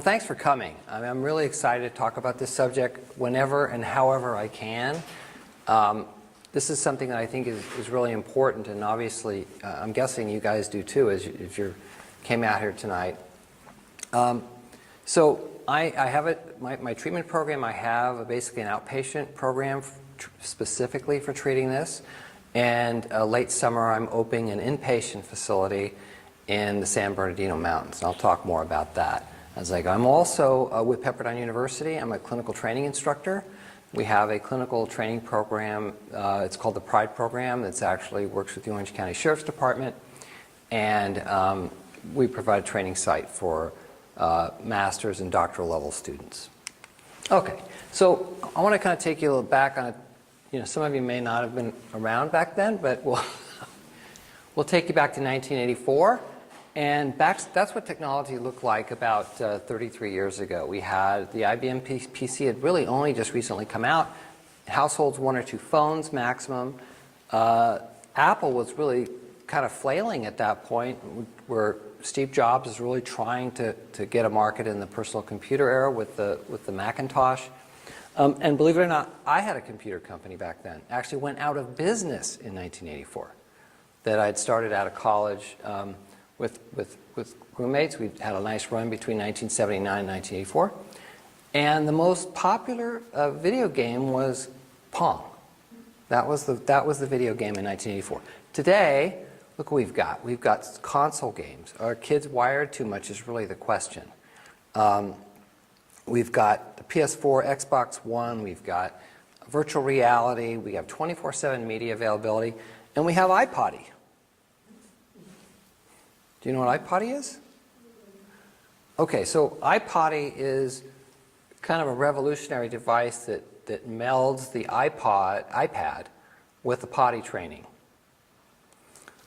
thanks for coming. I'm really excited to talk about this subject whenever and however I can. This is something that I think is really important, and obviously I'm guessing you guys do too as you came out here tonight. So I have my treatment program. I have basically an outpatient program specifically for treating this, and late summer I'm opening an inpatient facility in the San Bernardino Mountains, and I'll talk more about that as I go. I'm also with Pepperdine University. I'm a clinical training instructor. We have a clinical training program. It's called the PRIDE program. That's actually works with the Orange County Sheriff's Department, and we provide a training site for master's and doctoral level students. Okay, so I want to kind of take you a little back on it. Some of you may not have been around back then, but we'll take you back to 1984. And that's what technology looked like about 33 years ago. We had the IBM PC had really only just recently come out. Households, 1 or 2 phones maximum. Apple was really kind of flailing at that point, where Steve Jobs is really trying to get a market in the personal computer era with the Macintosh. And believe it or not, I had a computer company back then. Actually went out of business in 1984. That I'd started out of college. With roommates. We had a nice run between 1979 and 1984. And the most popular video game was Pong. That was the video game in 1984. Today, look what we've got. We've got console games. Are kids wired too much is really the question. We've got the PS4, Xbox One, we've got virtual reality, we have 24/7 media availability, and we have iPotty. Do you know what iPotty is? Okay, so iPotty is kind of a revolutionary device that melds the iPad with the potty training.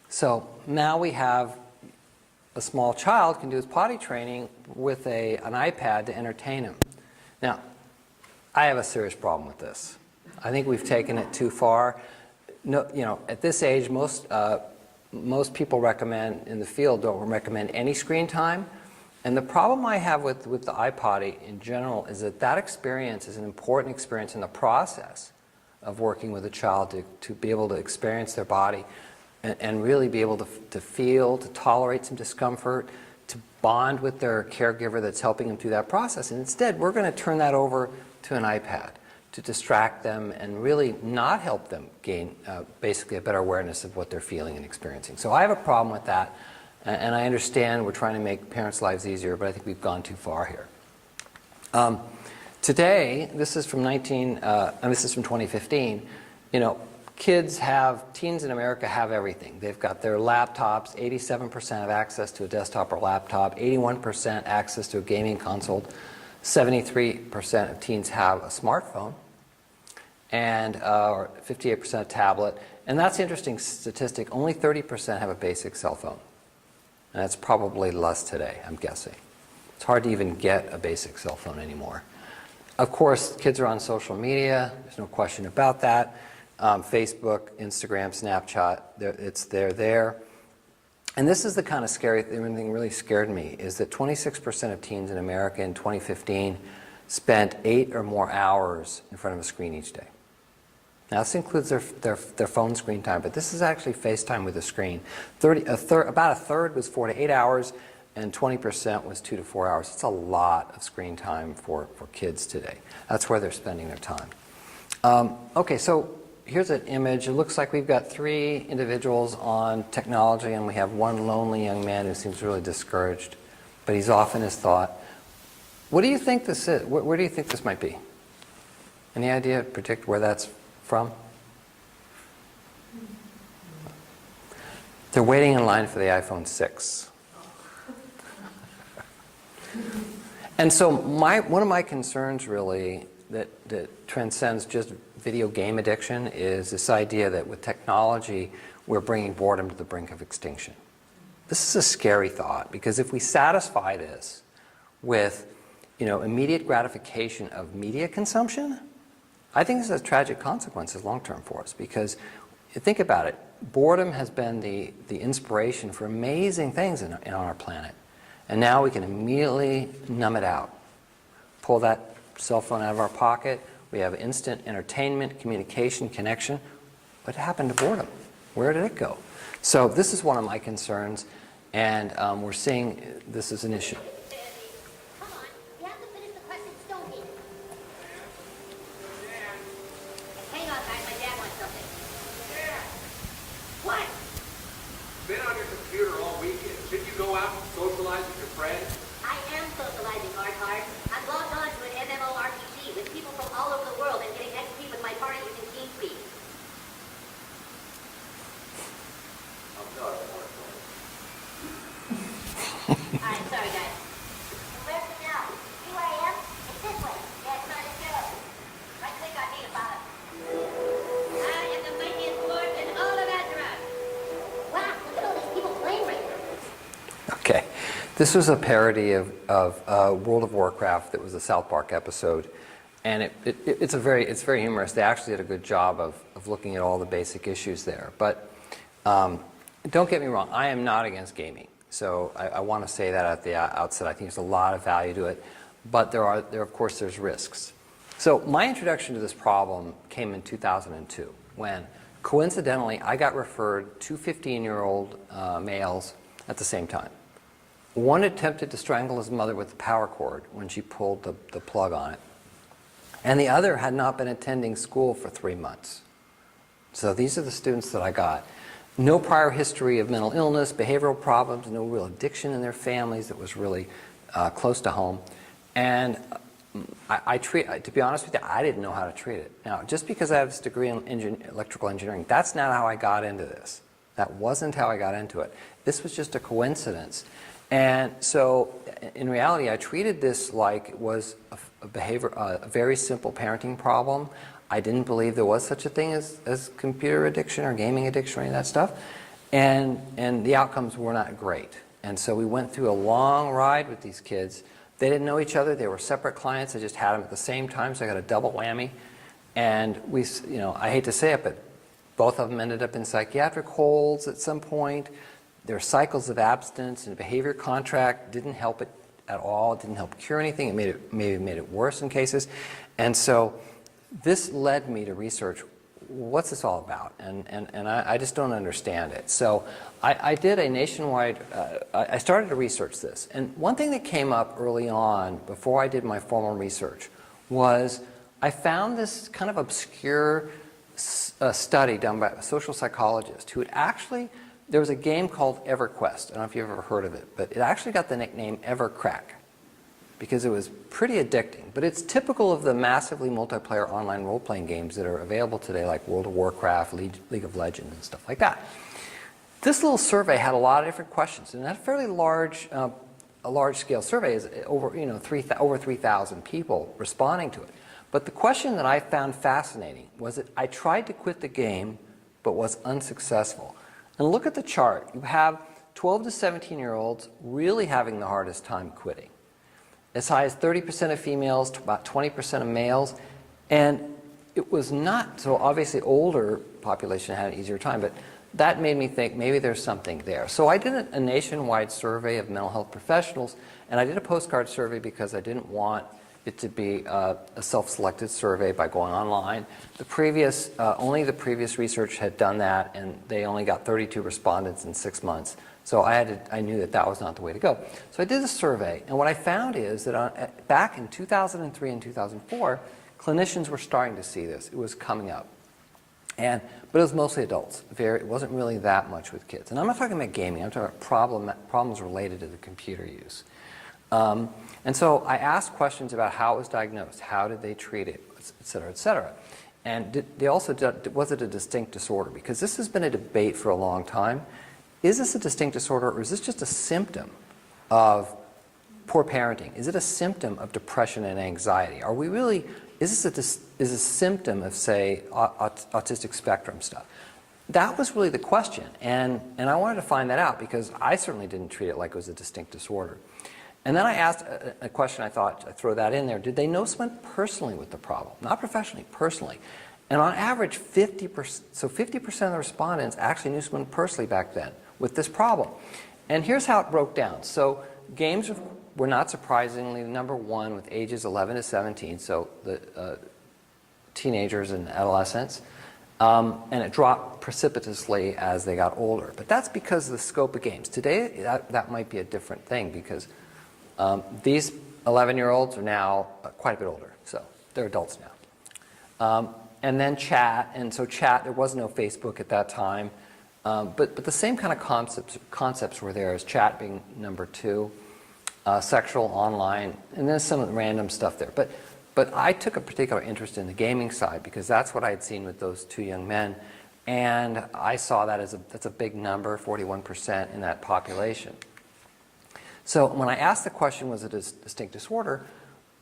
So now we have a small child can do his potty training with an iPad to entertain him. Now, I have a serious problem with this. I think we've taken it too far. No, at this age, most people recommend in the field don't recommend any screen time. And the problem I have with the iPotty in general is that experience is an important experience in the process of working with a child to be able to experience their body and really be able to feel, to tolerate some discomfort, to bond with their caregiver that's helping them through that process. And instead, we're going to turn that over to an iPad to distract them and really not help them gain basically a better awareness of what they're feeling and experiencing. So I have a problem with that, and I understand we're trying to make parents' lives easier, but I think we've gone too far here. Today, this is from 2015. Teens in America have everything. They've got their laptops. 87% have access to a desktop or laptop. 81% access to a gaming console. 73% of teens have a smartphone, and 58% a tablet. And that's an interesting statistic. Only 30% have a basic cell phone. And that's probably less today, I'm guessing. It's hard to even get a basic cell phone anymore. Of course, kids are on social media. There's no question about that. Facebook, Instagram, Snapchat, they're there. And this is the kind of scary thing that really scared me, is that 26% of teens in America in 2015 spent 8 or more hours in front of a screen each day. Now, this includes their phone screen time, but this is actually FaceTime with a screen. About a third was 4 to 8 hours, and 20% was 2 to 4 hours. It's a lot of screen time for kids today. That's where they're spending their time. Okay, so here's an image. It looks like we've got 3 individuals on technology, and we have one lonely young man who seems really discouraged, but he's off in his thought. What do you think this is? Where do you think this might be? Any idea, predict where that's from? They're waiting in line for the iPhone 6. And so one of my concerns really that transcends just video game addiction is this idea that with technology we're bringing boredom to the brink of extinction. This is a scary thought, because if we satisfy this with immediate gratification of media consumption, I think this has tragic consequences long term for us, because think about it, boredom has been the inspiration for amazing things on our planet. And now we can immediately numb it out. Pull that cell phone out of our pocket. We have instant entertainment, communication, connection. What happened to boredom? Where did it go? So this is one of my concerns, and we're seeing this is an issue. Come on, you have to finish the questions, don't you? Hang on, guys, my dad wants something. What? Been on your computer all weekend. Shouldn't you go out and socialize with your friends? I am socializing, Hard. I'm logged on to an MMORPG with people from all over the world and getting XP with my party using TeamSpeak. I'm sorry, Mark. Alright, sorry, guys. Where's it now? See where I am? It's this way. Yeah, it's not a show. Right click on me to follow. I am the mightiest lord in all of Azeroth. Wow, look at all these people playing right now. Okay. This was a parody of World of Warcraft that was a South Park episode. And it's very humorous. They actually did a good job of looking at all the basic issues there. But don't get me wrong, I am not against gaming. So I want to say that at the outset. I think there's a lot of value to it. But of course, there's risks. So my introduction to this problem came in 2002 when, coincidentally, I got referred two 15-year-old males at the same time. One attempted to strangle his mother with the power cord when she pulled the plug on it. And the other had not been attending school for 3 months. So these are the students that I got. No prior history of mental illness, behavioral problems, no real addiction in their families that was really close to home. And to be honest with you, I didn't know how to treat it. Now, just because I have this degree in electrical engineering, that's not how I got into this. That wasn't how I got into it. This was just a coincidence. And so, in reality, I treated this like it was a very simple parenting problem. I didn't believe there was such a thing as computer addiction or gaming addiction or any of that stuff. And the outcomes were not great. And so we went through a long ride with these kids. They didn't know each other. They were separate clients. I just had them at the same time, so I got a double whammy. And I hate to say it, but both of them ended up in psychiatric holds at some point. Their cycles of abstinence and behavior contract didn't help it at all. It didn't help cure anything. It maybe made it worse in cases. And so this led me to research, what's this all about? And I just don't understand it. So I did a nationwide, I started to research this. And one thing that came up early on, before I did my formal research, was I found this kind of obscure study done by a social psychologist who had actually, there was a game called EverQuest. I don't know if you've ever heard of it, but it actually got the nickname EverCrack because it was pretty addicting. But it's typical of the massively multiplayer online role-playing games that are available today, like World of Warcraft, League of Legends, and stuff like that. This little survey had a lot of different questions, and that fairly large, a large-scale survey is over 3,000 people responding to it. But the question that I found fascinating was that I tried to quit the game, but was unsuccessful. And look at the chart. You have 12 to 17-year-olds really having the hardest time quitting. As high as 30% of females, to about 20% of males. And it was not, so obviously older population had an easier time, but that made me think maybe there's something there. So I did a nationwide survey of mental health professionals, and I did a postcard survey because I didn't want it to be a self-selected survey by going online. Only the previous research had done that, and they only got 32 respondents in 6 months. So I knew that was not the way to go. So I did a survey, and what I found is that back in 2003 and 2004, clinicians were starting to see this. It was coming up. But it was mostly adults. It wasn't really that much with kids. And I'm not talking about gaming. I'm talking about problems related to the computer use. And so I asked questions about how it was diagnosed, how did they treat it, et cetera, et cetera. And was it a distinct disorder? Because this has been a debate for a long time. Is this a distinct disorder, or is this just a symptom of poor parenting? Is it a symptom of depression and anxiety? Is this a symptom of, say, autistic spectrum stuff? That was really the question, and I wanted to find that out because I certainly didn't treat it like it was a distinct disorder. And then I asked a question, I thought I'd throw that in there. Did they know someone personally with the problem? Not professionally, personally. And on average, 50% of the respondents actually knew someone personally back then with this problem. And here's how it broke down. So games were not surprisingly number one with ages 11 to 17, so the teenagers and adolescents, and it dropped precipitously as they got older. But that's because of the scope of games. Today, that might be a different thing because these 11-year-olds are now quite a bit older, so they're adults now. And then chat, and so chat, there was no Facebook at that time, but the same kind of concepts were there as chat being number two, sexual, online, and then some of the random stuff there. But I took a particular interest in the gaming side because that's what I had seen with those two young men, and I saw that that's a big number, 41% in that population. So when I asked the question, was it a distinct disorder,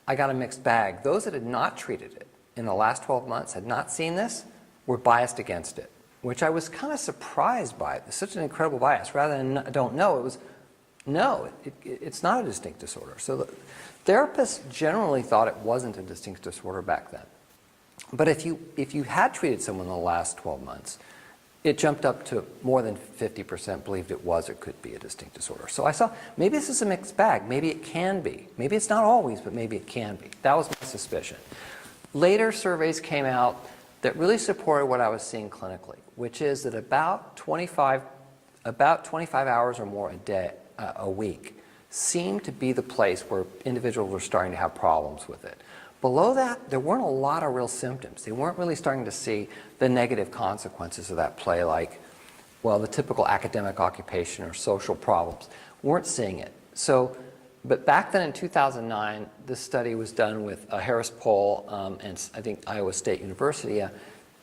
I got a mixed bag. Those that had not treated it in the last 12 months, had not seen this, were biased against it, which I was kind of surprised by. It's such an incredible bias. Rather than don't know, it was, no, it's not a distinct disorder. So the therapists generally thought it wasn't a distinct disorder back then. But if you had treated someone in the last 12 months, it jumped up to more than 50% believed it was or could be a distinct disorder. So I saw, maybe this is a mixed bag. Maybe it can be. Maybe it's not always, but maybe it can be. That was my suspicion. Later surveys came out that really supported what I was seeing clinically, which is that about 25 hours or more a week seemed to be the place where individuals were starting to have problems with it. Below that, there weren't a lot of real symptoms. They weren't really starting to see the negative consequences of that play, like, well, the typical academic occupation or social problems. Weren't seeing it. So, but back then in 2009, this study was done with Harris Poll and I think Iowa State University.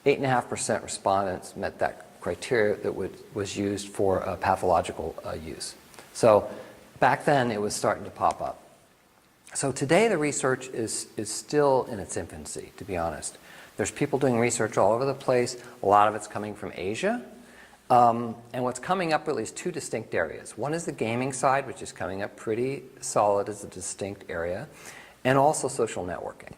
8.5% respondents met that criteria that was used for pathological use. So back then, it was starting to pop up. So today the research is still in its infancy, to be honest. There's people doing research all over the place. A lot of it's coming from Asia. And what's coming up really is two distinct areas. One is the gaming side, which is coming up pretty solid as a distinct area, and also social networking.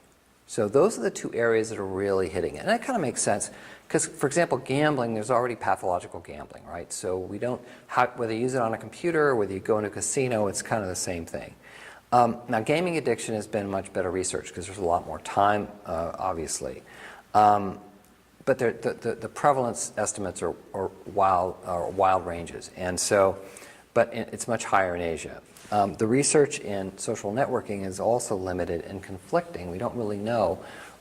So those are the two areas that are really hitting it. And that kind of makes sense because, for example, gambling, there's already pathological gambling, right? So we don't, whether you use it on a computer or whether you go into a casino, it's kind of the same thing. Now, gaming addiction has been much better research because there's a lot more time, obviously. But the prevalence estimates are wild ranges. And so, but it's much higher in Asia. The research in social networking is also limited and conflicting. We don't really know.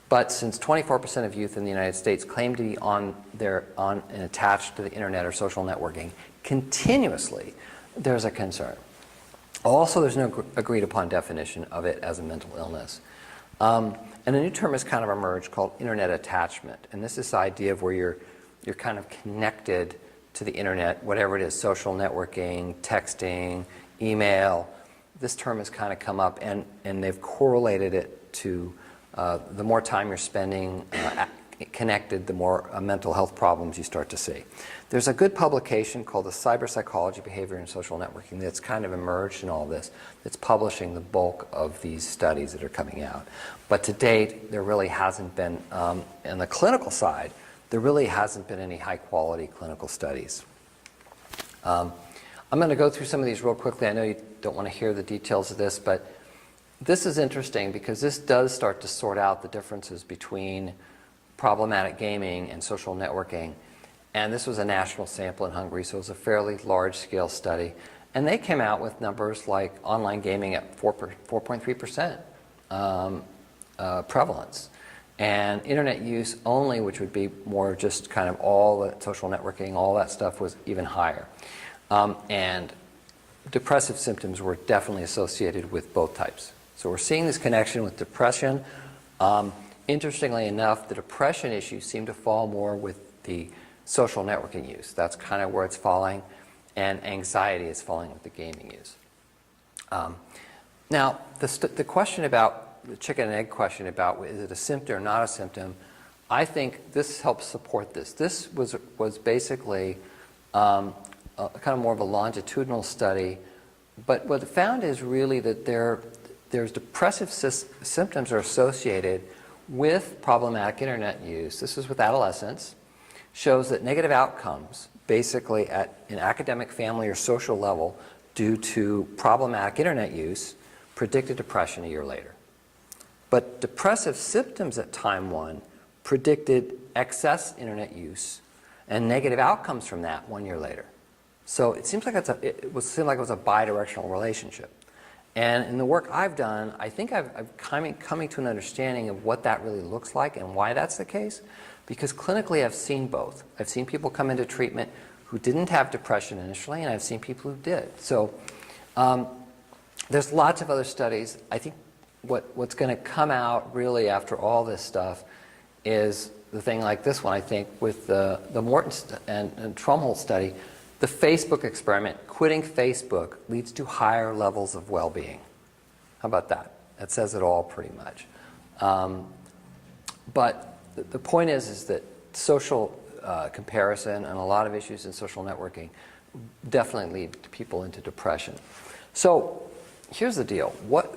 But since 24% of youth in the United States claim to be on and attached to the internet or social networking continuously, there's a concern. Also, there's no agreed upon definition of it as a mental illness. And a new term has kind of emerged called internet attachment. And this is this idea of where you're kind of connected to the internet, whatever it is, social networking, texting, email. This term has kind of come up, and they've correlated it to the more time you're spending connected, the more mental health problems you start to see. There's a good publication called the Cyber Psychology, Behavior, and Social Networking that's kind of emerged in all this, that's publishing the bulk of these studies that are coming out. But to date, there really hasn't been, on the clinical side, there really hasn't been any high-quality clinical studies. I'm going to go through some of these real quickly. I know you don't want to hear the details of this, but this is interesting because this does start to sort out the differences between problematic gaming and social networking. And this was a national sample in Hungary, so it was a fairly large-scale study. And they came out with numbers like online gaming at 4.3% prevalence. And internet use only, which would be more just kind of all the social networking, all that stuff, was even higher. And depressive symptoms were definitely associated with both types. So we're seeing this connection with depression. Interestingly enough, the depression issues seem to fall more with the social networking use. That's kind of where it's falling. And anxiety is falling with the gaming use. Now, the question about, the chicken and egg question about is it a symptom or not a symptom, I think this helps support this. This was basically kind of more of a longitudinal study, but what it found is really that there's depressive symptoms are associated with problematic internet use. This is with adolescents. Shows that negative outcomes, basically at an academic, family, or social level, due to problematic internet use predicted depression a year later. But depressive symptoms at time 1 predicted excess internet use and negative outcomes from that 1 year later. So it seems like it was a bidirectional relationship. And in the work I've done, I think I'm coming to an understanding of what that really looks like and why that's the case. Because clinically I've seen both. I've seen people come into treatment who didn't have depression initially, and I've seen people who did. So there's lots of other studies. I think what's going to come out really after all this stuff is the thing like this one, I think, with the Morton and Trumholtz study. The Facebook experiment, quitting Facebook, leads to higher levels of well-being. How about that? That says it all pretty much. But the point is that social comparison and a lot of issues in social networking definitely lead people into depression. So here's the deal.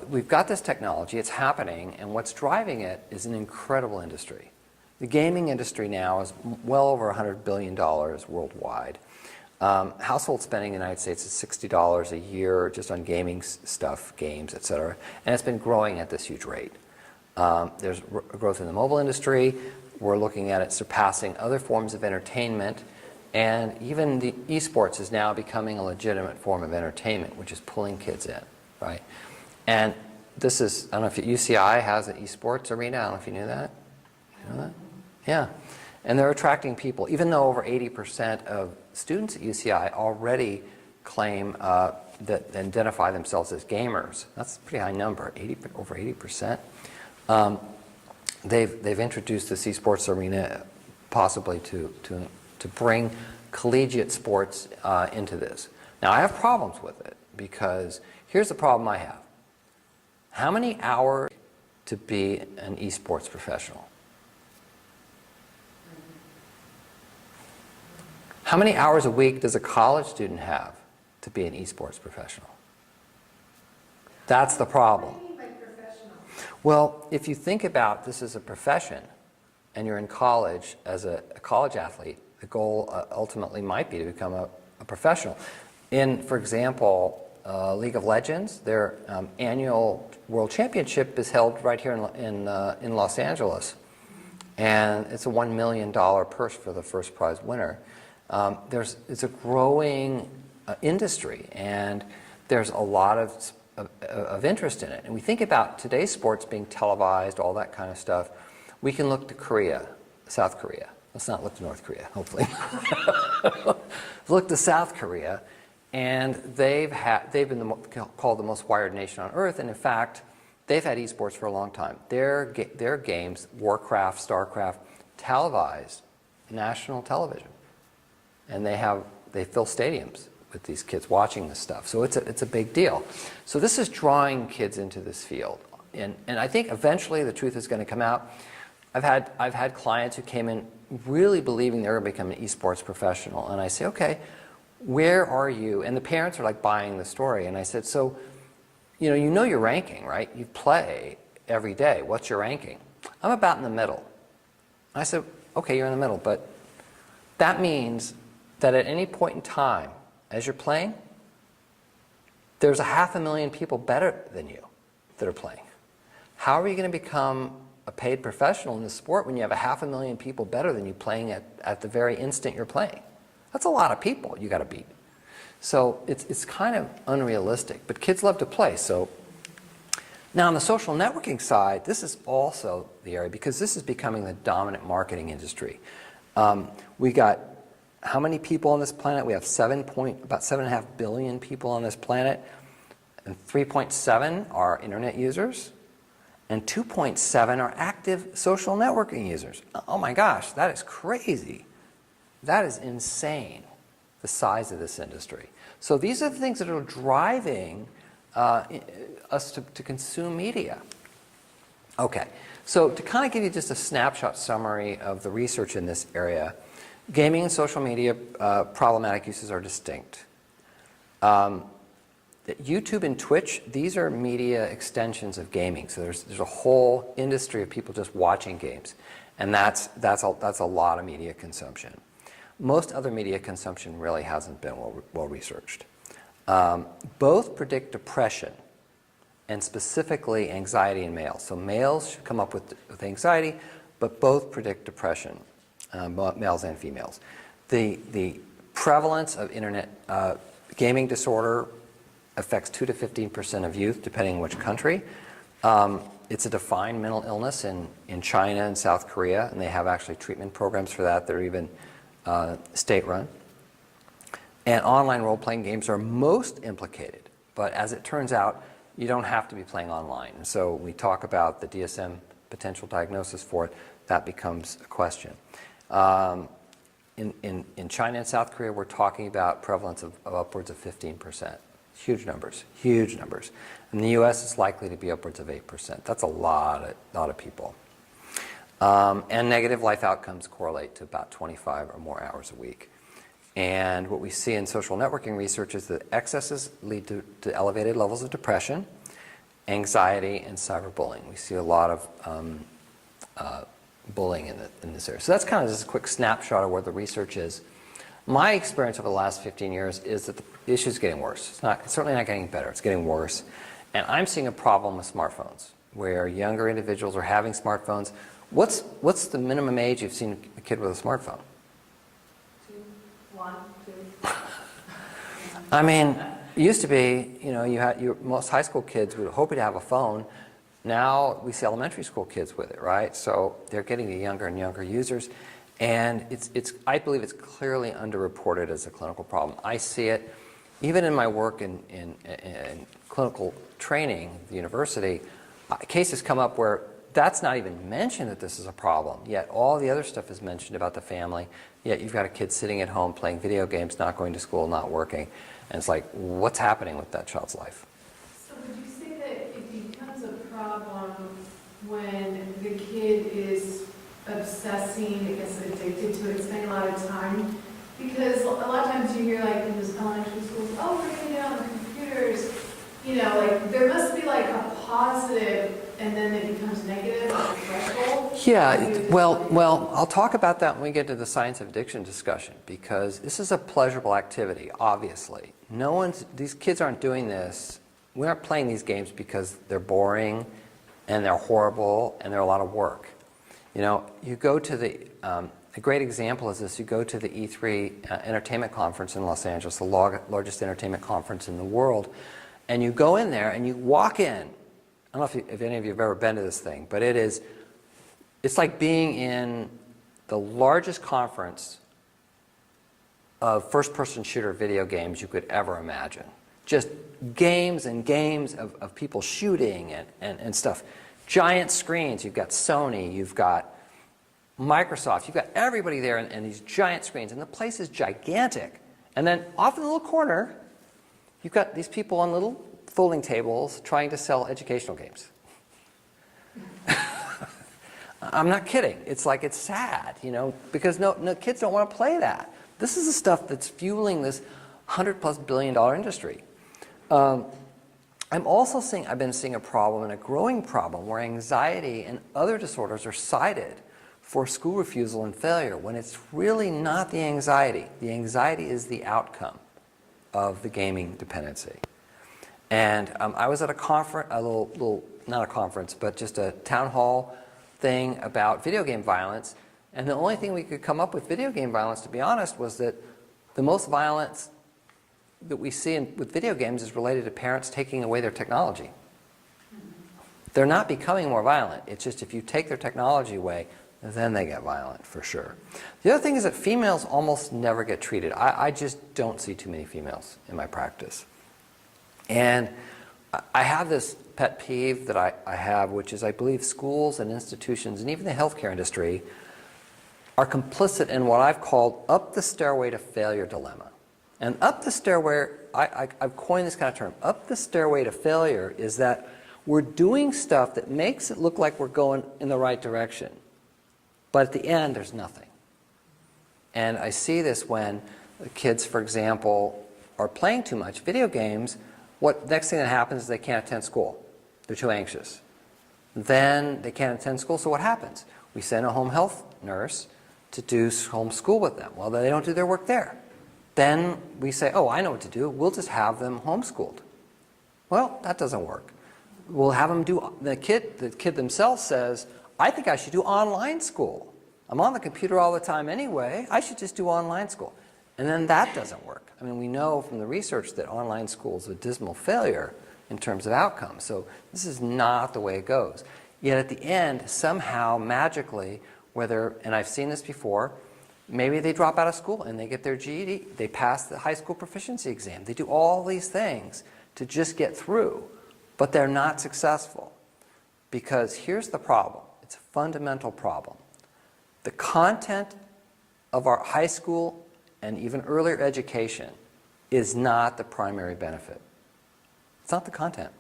We've got this technology, it's happening, and what's driving it is an incredible industry. The gaming industry now is well over $100 billion worldwide. Household spending in the United States is $60 a year just on gaming stuff, games, etc. And it's been growing at this huge rate. There's growth in the mobile industry. We're looking at it surpassing other forms of entertainment. And even the esports is now becoming a legitimate form of entertainment, which is pulling kids in, right? And this is, I don't know if UCI has an esports arena. I don't know if you knew that. You know that? Yeah. And they're attracting people, even though over 80% of students at UCI already claim that identify themselves as gamers. That's a pretty high number, over 80%. They've introduced this esports arena possibly to bring collegiate sports into this. Now, I have problems with it because here's the problem I have. How many hours to be an esports professional? How many hours a week does a college student have to be an esports professional? That's the problem. What do you mean by professional? Well, if you think about this as a profession and you're in college as a college athlete, the goal ultimately might be to become a professional. For example, League of Legends, their annual world championship is held right here in Los Angeles. And it's a $1 million purse for the first prize winner. It's a growing industry, and there's a lot of interest in it. And we think about today's sports being televised, all that kind of stuff. We can look to Korea, South Korea. Let's not look to North Korea, hopefully. Look to South Korea, and they've been called the most wired nation on earth, and in fact, they've had esports for a long time. Their games, Warcraft, Starcraft, televised national television. And they fill stadiums with these kids watching this stuff. So it's a big deal. So this is drawing kids into this field. And I think eventually the truth is going to come out. I've had clients who came in really believing they're going to become an esports professional. And I say, okay, where are you? And the parents are like buying the story. And I said, so, you know your ranking, right? You play every day. What's your ranking? I'm about in the middle. I said, okay, you're in the middle, but that means that at any point in time, as you're playing, there's 500,000 people better than you that are playing. How are you going to become a paid professional in this sport when you have 500,000 people better than you playing at the very instant you're playing? That's a lot of people you got to beat. So it's kind of unrealistic, but kids love to play. So now on the social networking side, this is also the area because this is becoming the dominant marketing industry. We got how many people on this planet? We have about 7.5 billion people on this planet, and 3.7 are internet users, and 2.7 are active social networking users. Oh my gosh, that is crazy. That is insane, the size of this industry. So these are the things that are driving us to consume media. Okay, so to kind of give you just a snapshot summary of the research in this area, gaming and social media problematic uses are distinct. YouTube and Twitch, these are media extensions of gaming. So there's a whole industry of people just watching games. And that's a lot of media consumption. Most other media consumption really hasn't been well researched. both predict depression and specifically anxiety in males. So males should come up with anxiety, but both predict depression, males and females. The prevalence of internet gaming disorder affects 2 to 15% of youth, depending on which country. It's a defined mental illness in China and South Korea, and they have actually treatment programs for that. They're even state-run. And online role-playing games are most implicated. But as it turns out, you don't have to be playing online. And so when we talk about the DSM potential diagnosis for it, that becomes a question. In China and South Korea, we're talking about prevalence of upwards of 15%. Huge numbers, huge numbers. In the U.S., it's likely to be upwards of 8%. That's a lot of people. And negative life outcomes correlate to about 25 or more hours a week. And what we see in social networking research is that excesses lead to elevated levels of depression, anxiety, and cyberbullying. We see a lot of bullying in this area. So that's kind of just a quick snapshot of where the research is. My experience over the last 15 years is that the issue is getting worse. It's certainly not getting better. It's getting worse. And I'm seeing a problem with smartphones, where younger individuals are having smartphones. What's the minimum age you've seen a kid with a smartphone? 2, 1, 2. I mean, it used to be, most high school kids would hope to have a phone. Now we see elementary school kids with it, right? So they're getting the younger and younger users. And I believe it's clearly underreported as a clinical problem. I see it even in my work in clinical training at the university. Cases come up where that's not even mentioned that this is a problem, yet all the other stuff is mentioned about the family, yet you've got a kid sitting at home playing video games, not going to school, not working. And it's like, what's happening with that child's life? So would you say that it becomes a problem when the kid is obsessing, I guess addicted to it, spending a lot of time? Because a lot of times you hear like in those elementary schools, oh, we're getting on the computers, like there must be like a positive and then it becomes negative, like a threshold. Yeah, well, I'll talk about that when we get to the science of addiction discussion, because this is a pleasurable activity, obviously. These kids aren't doing this, we aren't playing these games because they're boring and they're horrible and they're a lot of work. You go to a great example is this, you go to the E3 Entertainment Conference in Los Angeles, the largest entertainment conference in the world, and you go in there and you walk in. I don't know if any of you have ever been to this thing, but it's like being in the largest conference of first-person shooter video games you could ever imagine. Just games and games of people shooting and stuff. Giant screens, you've got Sony, you've got Microsoft, you've got everybody there and these giant screens, and the place is gigantic. And then off in the little corner, you've got these people on little folding tables trying to sell educational games. I'm not kidding. It's like, it's sad, because no kids don't want to play that. This is the stuff that's fueling this $100+ billion industry. I've been seeing a problem, and a growing problem, where anxiety and other disorders are cited for school refusal and failure, when it's really not the anxiety. The anxiety is the outcome of the gaming dependency. And I was at a conference, not a conference, but just a town hall thing about video game violence, and the only thing we could come up with video game violence, to be honest, was that the most violence that we see with video games is related to parents taking away their technology. They're not becoming more violent. It's just if you take their technology away, then they get violent, for sure. The other thing is that females almost never get treated. I just don't see too many females in my practice. And I have this pet peeve that I have, which is I believe schools and institutions and even the healthcare industry are complicit in what I've called up the stairway to failure dilemma. And up the stairway, I've coined this kind of term. Up the stairway to failure is that we're doing stuff that makes it look like we're going in the right direction. But at the end, there's nothing. And I see this when the kids, for example, are playing too much video games. Next thing that happens is they can't attend school. They're too anxious. Then they can't attend school, so what happens? We send a home health nurse to do home school with them. Well, they don't do their work there. then we say, oh, I know what to do. We'll just have them homeschooled. Well, that doesn't work. We'll have them do, the kid themselves says, I think I should do online school. I'm on the computer all the time anyway. I should just do online school. And then that doesn't work. I mean, we know from the research that online school is a dismal failure in terms of outcomes. So this is not the way it goes. Yet at the end, somehow, magically, whether, and I've seen this before, maybe they drop out of school and they get their GED. They pass the high school proficiency exam. They do all these things to just get through, but they're not successful. Because here's the problem. It's a fundamental problem. The content of our high school and even earlier education is not the primary benefit. It's not the content.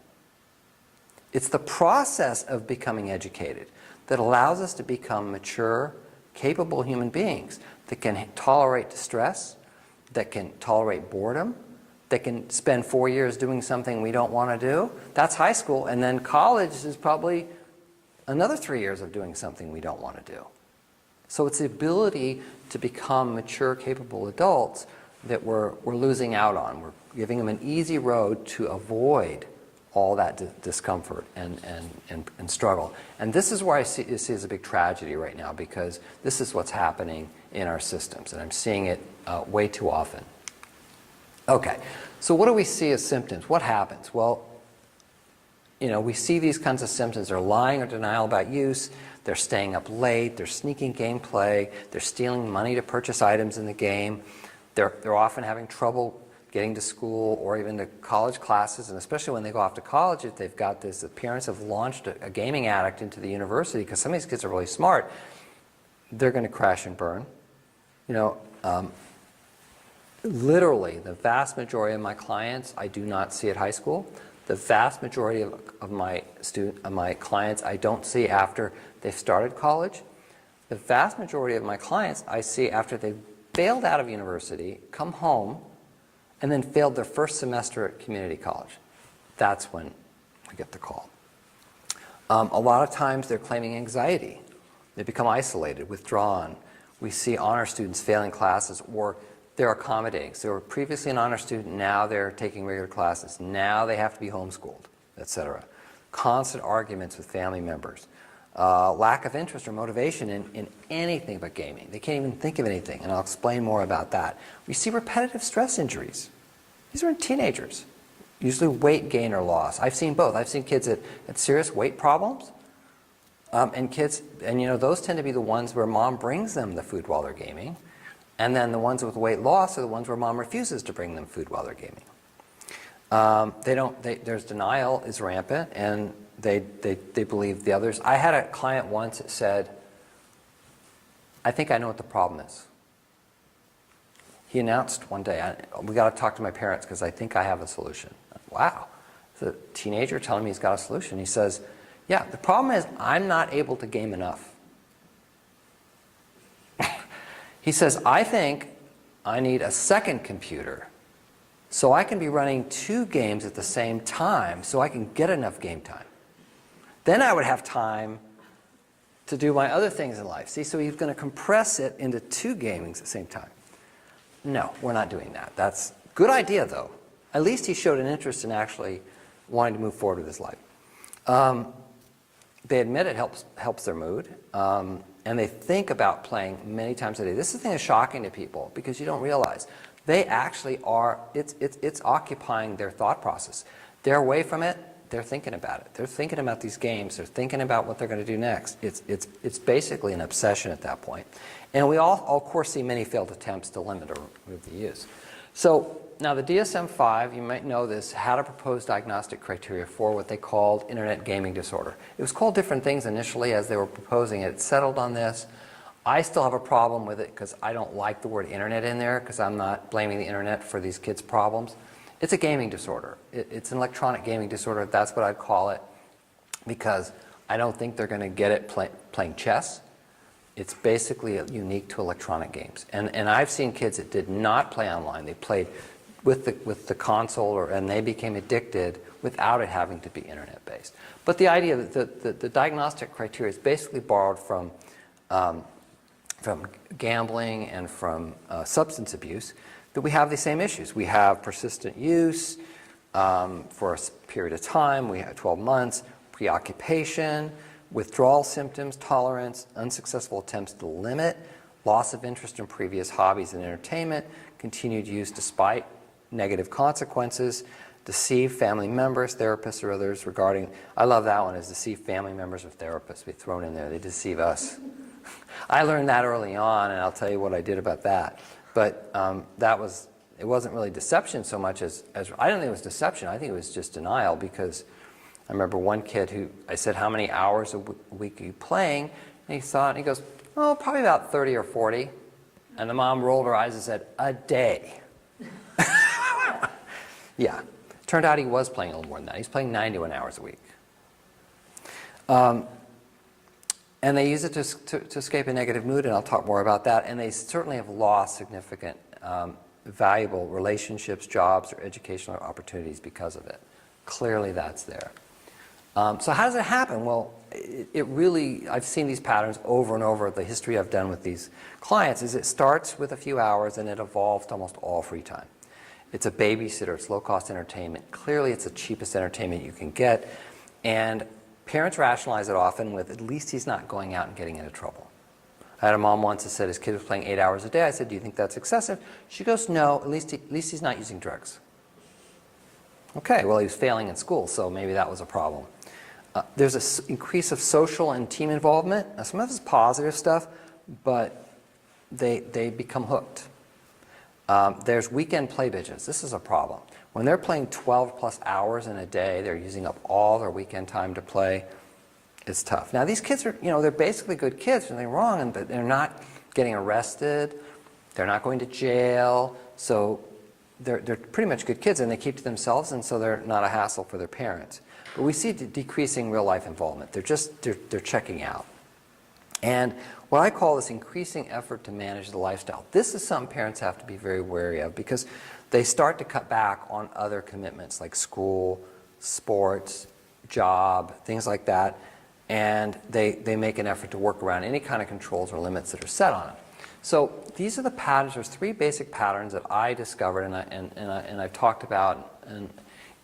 It's the process of becoming educated that allows us to become mature, capable human beings that can tolerate distress, that can tolerate boredom, that can spend 4 years doing something we don't want to do. That's high school. And then college is probably another 3 years of doing something we don't want to do. So it's the ability to become mature, capable adults that we're losing out on. We're giving them an easy road to avoid all that discomfort and struggle. And this is where I see as a big tragedy right now, because this is what's happening in our systems, and I'm seeing it way too often. Okay, so what do we see as symptoms? What happens? Well, you know, we see these kinds of symptoms. They're lying or denial about use. They're staying up late. They're sneaking gameplay. They're stealing money to purchase items in the game. They're often having trouble getting to school or even to college classes, and especially when they go off to college, if they've got this, the parents have launched a gaming addict into the university, because some of these kids are really smart, they're going to crash and burn. You know, literally, the vast majority of my clients I do not see at high school. The vast majority of my clients I don't see after they've started college. The vast majority of my clients I see after they've failed out of university, come home, and then failed their first semester at community college. That's when we get the call. A lot of times they're claiming anxiety. They become isolated, withdrawn. We see honor students failing classes, or they're accommodating. So they were previously an honor student, now they're taking regular classes. Now they have to be homeschooled, etc. Constant arguments with family members. Lack of interest or motivation in anything but gaming. They can't even think of anything, and I'll explain more about that. We see repetitive stress injuries. These are in teenagers, usually weight gain or loss. I've seen both. I've seen kids at serious weight problems, and kids, and you know, those tend to be the ones where mom brings them the food while they're gaming, and then the ones with weight loss are the ones where mom refuses to bring them food while they're gaming. There's denial is rampant, and they believe the others. I had a client once that said, I think I know what the problem is. He announced one day, we got to talk to my parents because I think I have a solution. Wow. The teenager telling me he's got a solution. He says, yeah, the problem is I'm not able to game enough. He says, I think I need a second computer so I can be running 2 games at the same time so I can get enough game time. Then I would have time to do my other things in life. See, so he's going to compress it into 2 gamings at the same time. No, we're not doing that. That's a good idea, though. At least he showed an interest in actually wanting to move forward with his life. They admit it helps their mood, and they think about playing many times a day. This is the thing that's shocking to people, because you don't realize. They actually are, it's occupying their thought process. They're away from it, they're thinking about it. They're thinking about these games, they're thinking about what they're going to do next. It's basically an obsession at that point. And we all, of course, see many failed attempts to limit or remove the use. So now the DSM-5, you might know this, had a proposed diagnostic criteria for what they called internet gaming disorder. It was called different things initially as they were proposing it. It settled on this. I still have a problem with it because I don't like the word internet in there, because I'm not blaming the internet for these kids' problems. It's a gaming disorder. It's an electronic gaming disorder. That's what I'd call it, because I don't think they're going to get it playing chess. It's basically unique to electronic games. And I've seen kids that did not play online. They played with the console, and they became addicted without it having to be internet-based. But the idea that the diagnostic criteria is basically borrowed from gambling and from substance abuse. that we have the same issues. We have persistent use for a period of time. We have 12 months, preoccupation, withdrawal symptoms, tolerance, unsuccessful attempts to limit, loss of interest in previous hobbies and entertainment, continued use despite negative consequences, deceive family members, therapists, or others regarding, I love that one, is deceive family members or therapists. We've thrown in there, they deceive us. I learned that early on, and I'll tell you what I did about that. But it wasn't really deception so much as I don't think it was deception. I think it was just denial, because I remember one kid who, I said, how many hours a week are you playing? And he thought, and he goes, oh, probably about 30 or 40. And the mom rolled her eyes and said, a day. Yeah. Turned out he was playing a little more than that. He's playing 91 hours a week. And they use it to escape a negative mood, and I'll talk more about that. And they certainly have lost significant, valuable relationships, jobs, or educational opportunities because of it. Clearly that's there. So how does it happen? Well, it really, I've seen these patterns over and over. The history I've done with these clients is it starts with a few hours and it evolves to almost all free time. It's a babysitter, it's low-cost entertainment. Clearly it's the cheapest entertainment you can get. And parents rationalize it often with, at least he's not going out and getting into trouble. I had a mom once that said his kid was playing 8 hours a day. I said, do you think that's excessive? She goes, no, at least he's not using drugs. Okay, well, he was failing in school, so maybe that was a problem. There's an increase of social and team involvement. Now, some of this is positive stuff, but they become hooked. There's weekend play binges. This is a problem. When they're playing 12 plus hours in a day, they're using up all their weekend time to play. It's tough. Now, these kids are, they're basically good kids, nothing wrong, but they're not getting arrested. They're not going to jail. So they're pretty much good kids, and they keep to themselves, and so they're not a hassle for their parents. But we see decreasing real life involvement. They're checking out. And what I call this increasing effort to manage the lifestyle. This is something parents have to be very wary of, because they start to cut back on other commitments like school, sports, job, things like that. And they make an effort to work around any kind of controls or limits that are set on them. So these are the patterns. There's 3 basic patterns that I discovered and I've talked about. And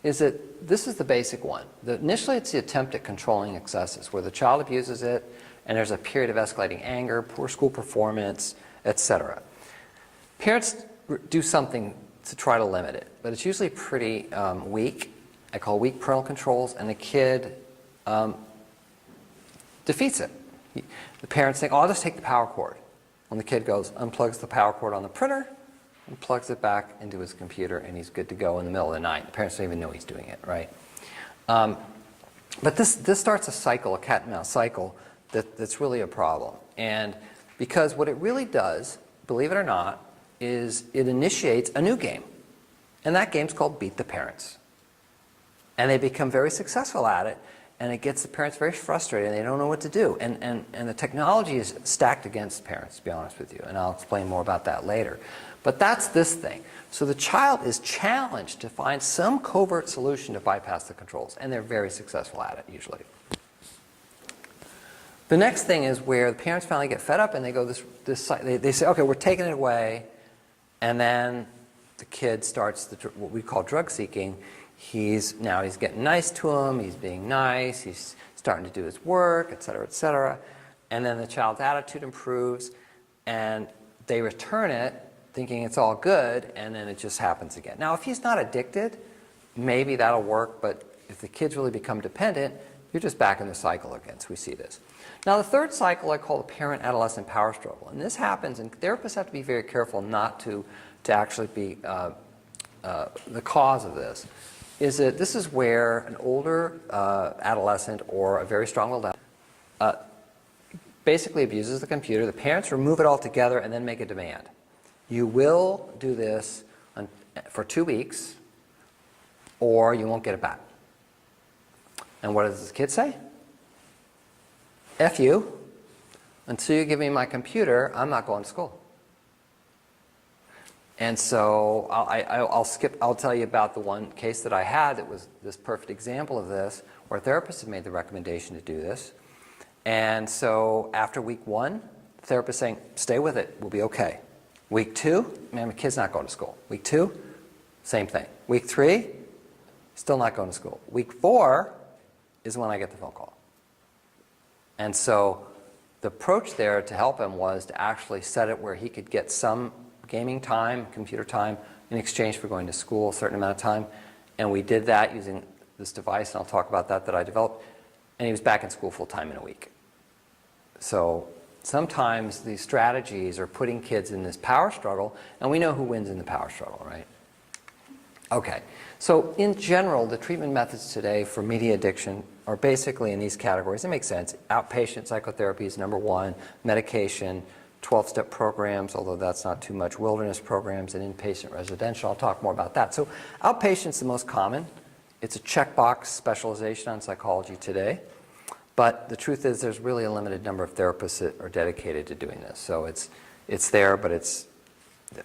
is that this is the basic one. Initially, it's the attempt at controlling excesses, where the child abuses it, and there's a period of escalating anger, poor school performance, etc. Parents do something to try to limit it, but it's usually pretty weak. I call weak parental controls, and the kid defeats it. The parents think, oh, I'll just take the power cord. When the kid goes, unplugs the power cord on the printer, and plugs it back into his computer, and he's good to go in the middle of the night. The parents don't even know he's doing it, right? But this starts a cycle, a cat and mouse cycle, that's really a problem. And because what it really does, believe it or not, is it initiates a new game. And that game's called Beat the Parents. And they become very successful at it, and it gets the parents very frustrated, and they don't know what to do. And the technology is stacked against parents, to be honest with you, and I'll explain more about that later. But that's this thing. So the child is challenged to find some covert solution to bypass the controls, and they're very successful at it, usually. The next thing is where the parents finally get fed up, and they go they say, okay, we're taking it away, and then the kid starts what we call drug seeking. He's getting nice to him, he's being nice, he's starting to do his work, et cetera, and then the child's attitude improves, and they return it thinking it's all good, and then it just happens again. Now, if he's not addicted, maybe that'll work, but if the kids really become dependent, you're just back in the cycle again, so we see this. Now, the third cycle I call the parent-adolescent power struggle, and this happens, and therapists have to be very careful not to actually be the cause of this. Is that this is where an older adolescent or a very strong-willed adolescent basically abuses the computer. The parents remove it altogether and then make a demand. You will do this for 2 weeks, or you won't get it back. And what does this kid say? F you. Until you give me my computer, I'm not going to school. And so I'll tell you about the one case that I had that was this perfect example of this, where a therapist had made the recommendation to do this. And so after week 1, the therapist saying, stay with it, we'll be okay. Week 2, man, my kid's not going to school. Week 2, same thing. Week 3, still not going to school. Week 4 is when I get the phone call. And so the approach there to help him was to actually set it where he could get some gaming time, computer time, in exchange for going to school a certain amount of time. And we did that using this device, and I'll talk about that I developed. And he was back in school full time in a week. So sometimes these strategies are putting kids in this power struggle, and we know who wins in the power struggle, right? Okay, so in general, the treatment methods today for media addiction are basically in these categories. It makes sense. Outpatient psychotherapy is number 1, medication, 12-step programs, although that's not too much, wilderness programs, and inpatient residential. I'll talk more about that. So outpatient's the most common. It's a checkbox specialization on psychology today. But the truth is there's really a limited number of therapists that are dedicated to doing this. So it's there, but it's,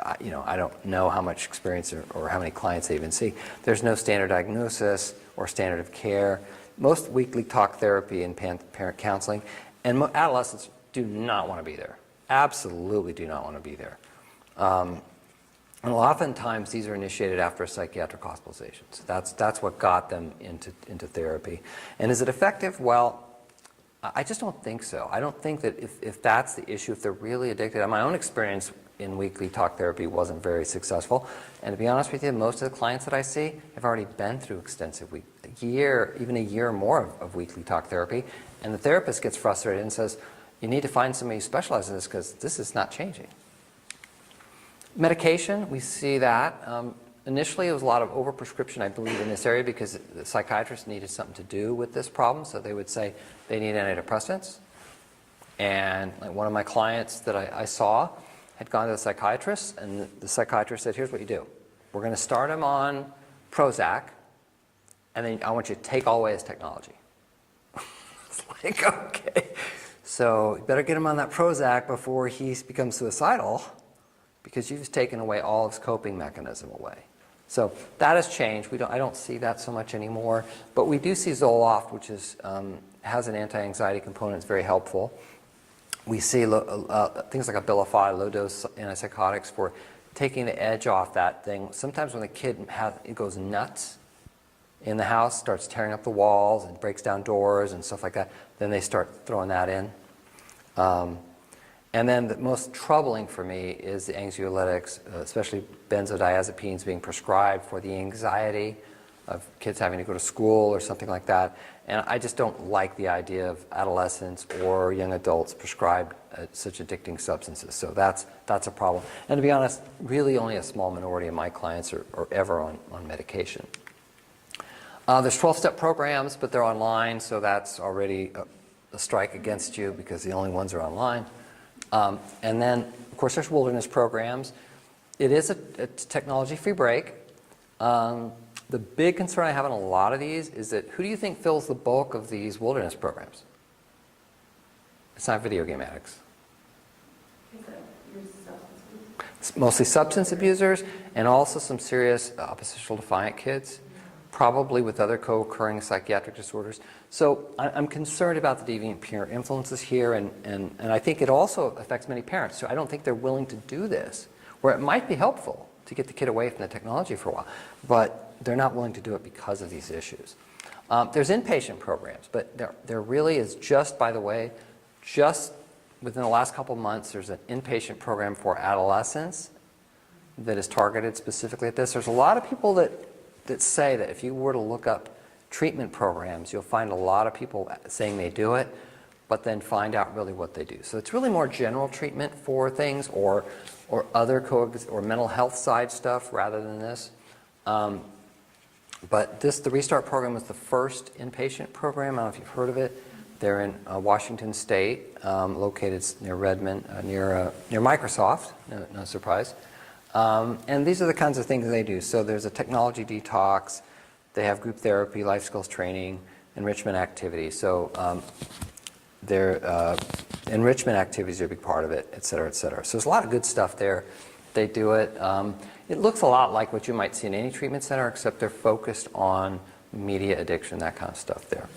I don't know how much experience or how many clients they even see. There's no standard diagnosis or standard of care. Most weekly talk therapy and parent counseling, and adolescents do not want to be there. Absolutely do not want to be there. And oftentimes these are initiated after a psychiatric hospitalization. So that's what got them into therapy. And is it effective? Well, I just don't think so. I don't think that if that's the issue, if they're really addicted. My own experience in weekly talk therapy wasn't very successful. And to be honest with you, most of the clients that I see have already been through extensive even a year or more of weekly talk therapy. And the therapist gets frustrated and says, you need to find somebody who specializes in this because this is not changing. Medication, we see that. Initially, it was a lot of overprescription, I believe, in this area because the psychiatrists needed something to do with this problem. So they would say they need antidepressants. And like one of my clients that I saw had gone to the psychiatrist, and the psychiatrist said, here's what you do. We're going to start him on Prozac, and then I want you to take all away his technology. It's like, okay. So you better get him on that Prozac before he becomes suicidal, because you've taken away all his coping mechanism away. So that has changed. I don't see that so much anymore. But we do see Zoloft, which has an anti-anxiety component. It's very helpful. We see things like Abilify, low-dose antipsychotics for taking the edge off that thing. Sometimes when the kid it goes nuts in the house, starts tearing up the walls and breaks down doors and stuff like that, then they start throwing that in. And then the most troubling for me is the anxiolytics, especially benzodiazepines being prescribed for the anxiety of kids having to go to school or something like that. And I just don't like the idea of adolescents or young adults prescribed such addicting substances. So that's a problem. And to be honest, really only a small minority of my clients are ever on medication. There's 12-step programs, but they're online, so that's already a strike against you because the only ones are online. And then, of course, there's wilderness programs. It is a technology-free break. The big concern I have in a lot of these is that who do you think fills the bulk of these wilderness programs? It's not video game addicts. It's mostly substance abusers and also some serious oppositional defiant kids, probably with other co-occurring psychiatric disorders. So I'm concerned about the deviant peer influences here, and I think it also affects many parents. So I don't think they're willing to do this, where it might be helpful to get the kid away from the technology for a while, but they're not willing to do it because of these issues. There's inpatient programs, but there really is just, by the way, just within the last couple of months, there's an inpatient program for adolescents that is targeted specifically at this. There's a lot of people that say that if you were to look up treatment programs, you'll find a lot of people saying they do it, but then find out really what they do. So it's really more general treatment for things or other or mental health side stuff rather than this. But the Restart program was the first inpatient program. I don't know if you've heard of it. They're in Washington State, located near Redmond, near Microsoft, no surprise. And these are the kinds of things they do. So there's a technology detox. They have group therapy, life skills training, enrichment activities. So their enrichment activities are a big part of it, et cetera, et cetera. So there's a lot of good stuff there. They do it. It looks a lot like what you might see in any treatment center, except they're focused on media addiction, that kind of stuff there.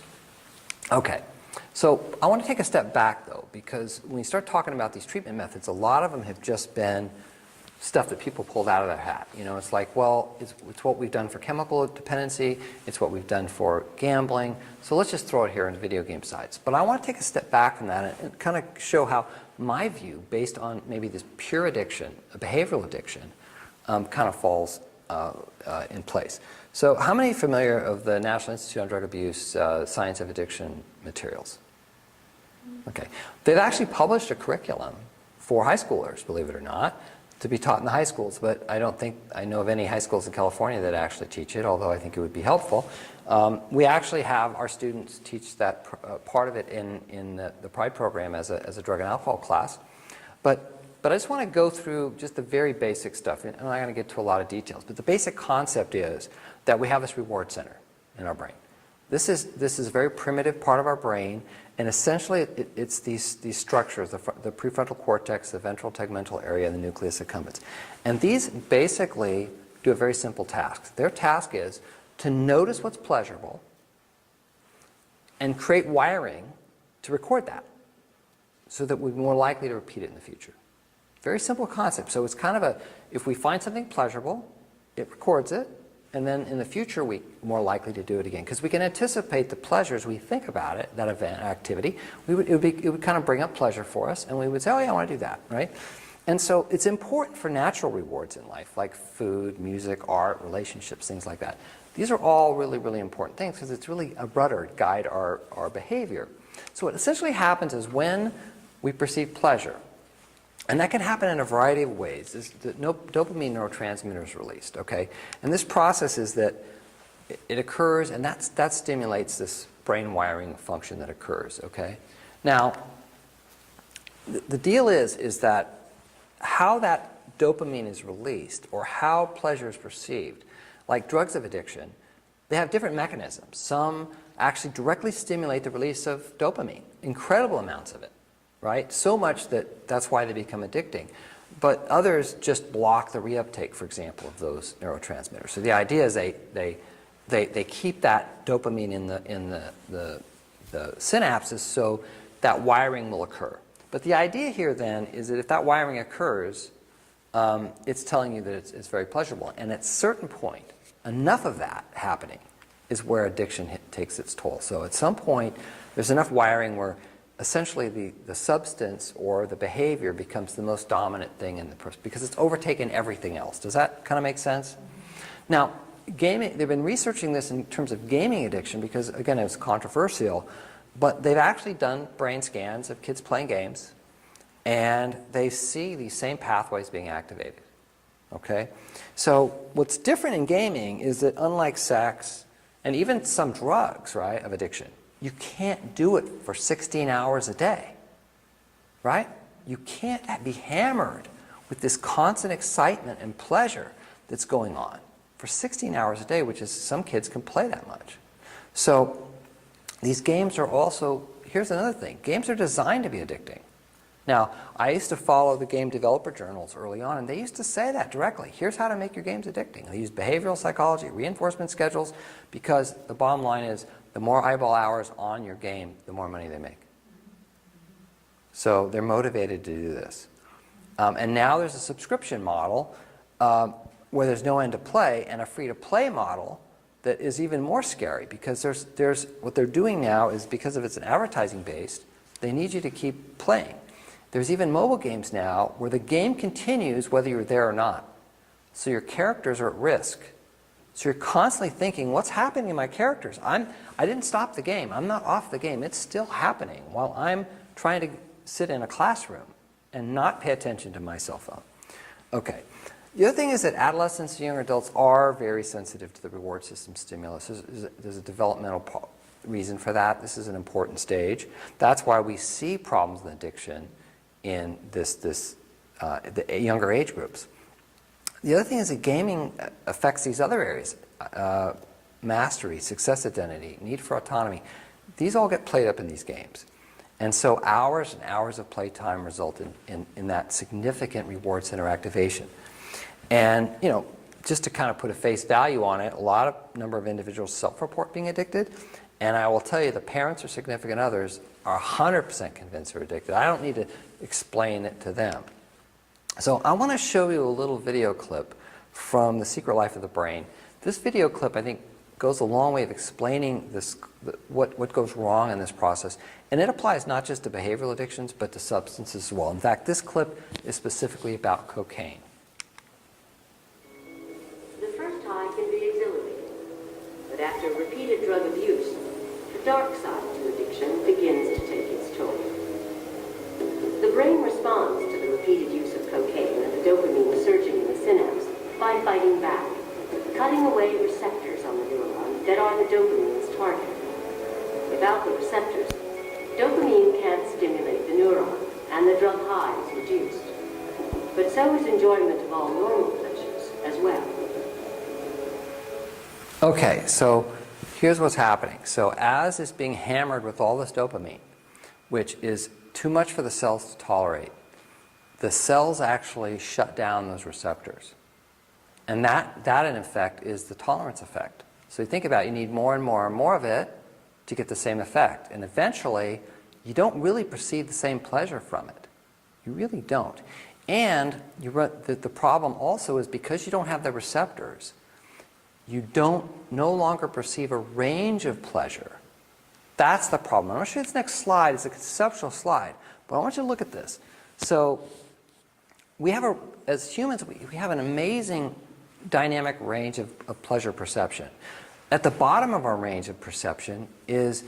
Okay, so I want to take a step back, though, because when you start talking about these treatment methods, a lot of them have just been stuff that people pulled out of their hat. You know, it's like, well, it's what we've done for chemical dependency, it's what we've done for gambling, so let's just throw it here in video game sites. But I want to take a step back from that and kind of show how my view, based on maybe this pure addiction, a behavioral addiction, kind of falls in place. So how many are familiar of the National Institute on Drug Abuse Science of Addiction materials? Okay. They've actually published a curriculum for high schoolers, believe it or not, to be taught in the high schools, but I don't think I know of any high schools in California that actually teach it, although I think it would be helpful. We actually have our students teach that part of it in the PRIDE program as a drug and alcohol class. But I just want to go through just the very basic stuff, and I'm not going to get to a lot of details, but the basic concept is that we have this reward center in our brain. This is a very primitive part of our brain, and essentially it's these structures, the prefrontal cortex, the ventral tegmental area, and the nucleus accumbens. And these basically do a very simple task. Their task is to notice what's pleasurable and create wiring to record that so that we're more likely to repeat it in the future. Very simple concept. So it's kind of if we find something pleasurable, it records it, and then in the future we're more likely to do it again. Because we can anticipate the pleasures we think about it, that event, activity. It would kind of bring up pleasure for us, and we would say, oh yeah, I want to do that, right? And so it's important for natural rewards in life, like food, music, art, relationships, things like that. These are all really, really important things because it's really a rudder to guide our behavior. So what essentially happens is when we perceive pleasure, and that can happen in a variety of ways. The dopamine neurotransmitter is released, okay? And this process is that it occurs, and that stimulates this brain wiring function that occurs, okay? Now, the deal is that how that dopamine is released, or how pleasure is perceived, like drugs of addiction, they have different mechanisms. Some actually directly stimulate the release of dopamine, incredible amounts of it. Right? So much that's why they become addicting. But others just block the reuptake, for example, of those neurotransmitters. So the idea is they keep that dopamine in the synapses so that wiring will occur. But the idea here then is that if that wiring occurs, it's telling you that it's very pleasurable. And at a certain point, enough of that happening is where addiction takes its toll. So at some point, there's enough wiring where essentially the substance or the behavior becomes the most dominant thing in the person because it's overtaken everything else. Does that kind of make sense? Now, gaming, they've been researching this in terms of gaming addiction because, again, it's controversial, but they've actually done brain scans of kids playing games, and they see these same pathways being activated. Okay? So what's different in gaming is that unlike sex and even some drugs, right, of addiction, you can't do it for 16 hours a day, right? You can't be hammered with this constant excitement and pleasure that's going on for 16 hours a day, which is some kids can play that much. So these games are also, here's another thing, games are designed to be addicting. Now, I used to follow the game developer journals early on, and they used to say that directly. Here's how to make your games addicting. They use behavioral psychology, reinforcement schedules, because the bottom line is the more eyeball hours on your game, the more money they make. So they're motivated to do this. And now there's a subscription model where there's no end to play, and a free-to-play model that is even more scary because there's what they're doing now is because of it's an advertising based, they need you to keep playing. There's even mobile games now where the game continues whether you're there or not. So your characters are at risk. So you're constantly thinking, what's happening to my characters? I didn't stop the game. I'm not off the game. It's still happening while I'm trying to sit in a classroom and not pay attention to my cell phone. Okay. The other thing is that adolescents and young adults are very sensitive to the reward system stimulus. There's a developmental reason for that. This is an important stage. That's why we see problems with addiction in the younger age groups. The other thing is that gaming affects these other areas. Mastery, success identity, need for autonomy. These all get played up in these games. And so hours and hours of playtime result in that significant reward center activation. And, you know, just to kind of put a face value on it, number of individuals self-report being addicted. And I will tell you, the parents or significant others are 100% convinced they're addicted. I don't need to explain it to them. So I want to show you a little video clip from The Secret Life of the Brain. This video clip, I think, goes a long way of explaining what goes wrong in this process. And it applies not just to behavioral addictions, but to substances as well. In fact, this clip is specifically about cocaine. The first high can be exhilarating, but after repeated drug abuse, the dark side to addiction begins to take its toll. The brain responds to the repeated use of cocaine and the dopamine surging in the synapse by fighting back, cutting away receptors on the neuron that are the dopamine's target. Without the receptors, dopamine can't stimulate the neuron, and the drug high is reduced. But so is enjoyment of all normal pleasures as well. Okay, so here's what's happening. So as it's being hammered with all this dopamine, which is too much for the cells to tolerate, the cells actually shut down those receptors. And that in effect is the tolerance effect. So you think about it, you need more and more and more of it to get the same effect. And eventually, you don't really perceive the same pleasure from it. You really don't. And the problem also is because you don't have the receptors, you no longer perceive a range of pleasure. That's the problem. I'm going to show you this next slide. It's a conceptual slide. But I want you to look at this. So as humans, we have an amazing dynamic range of pleasure perception. At the bottom of our range of perception is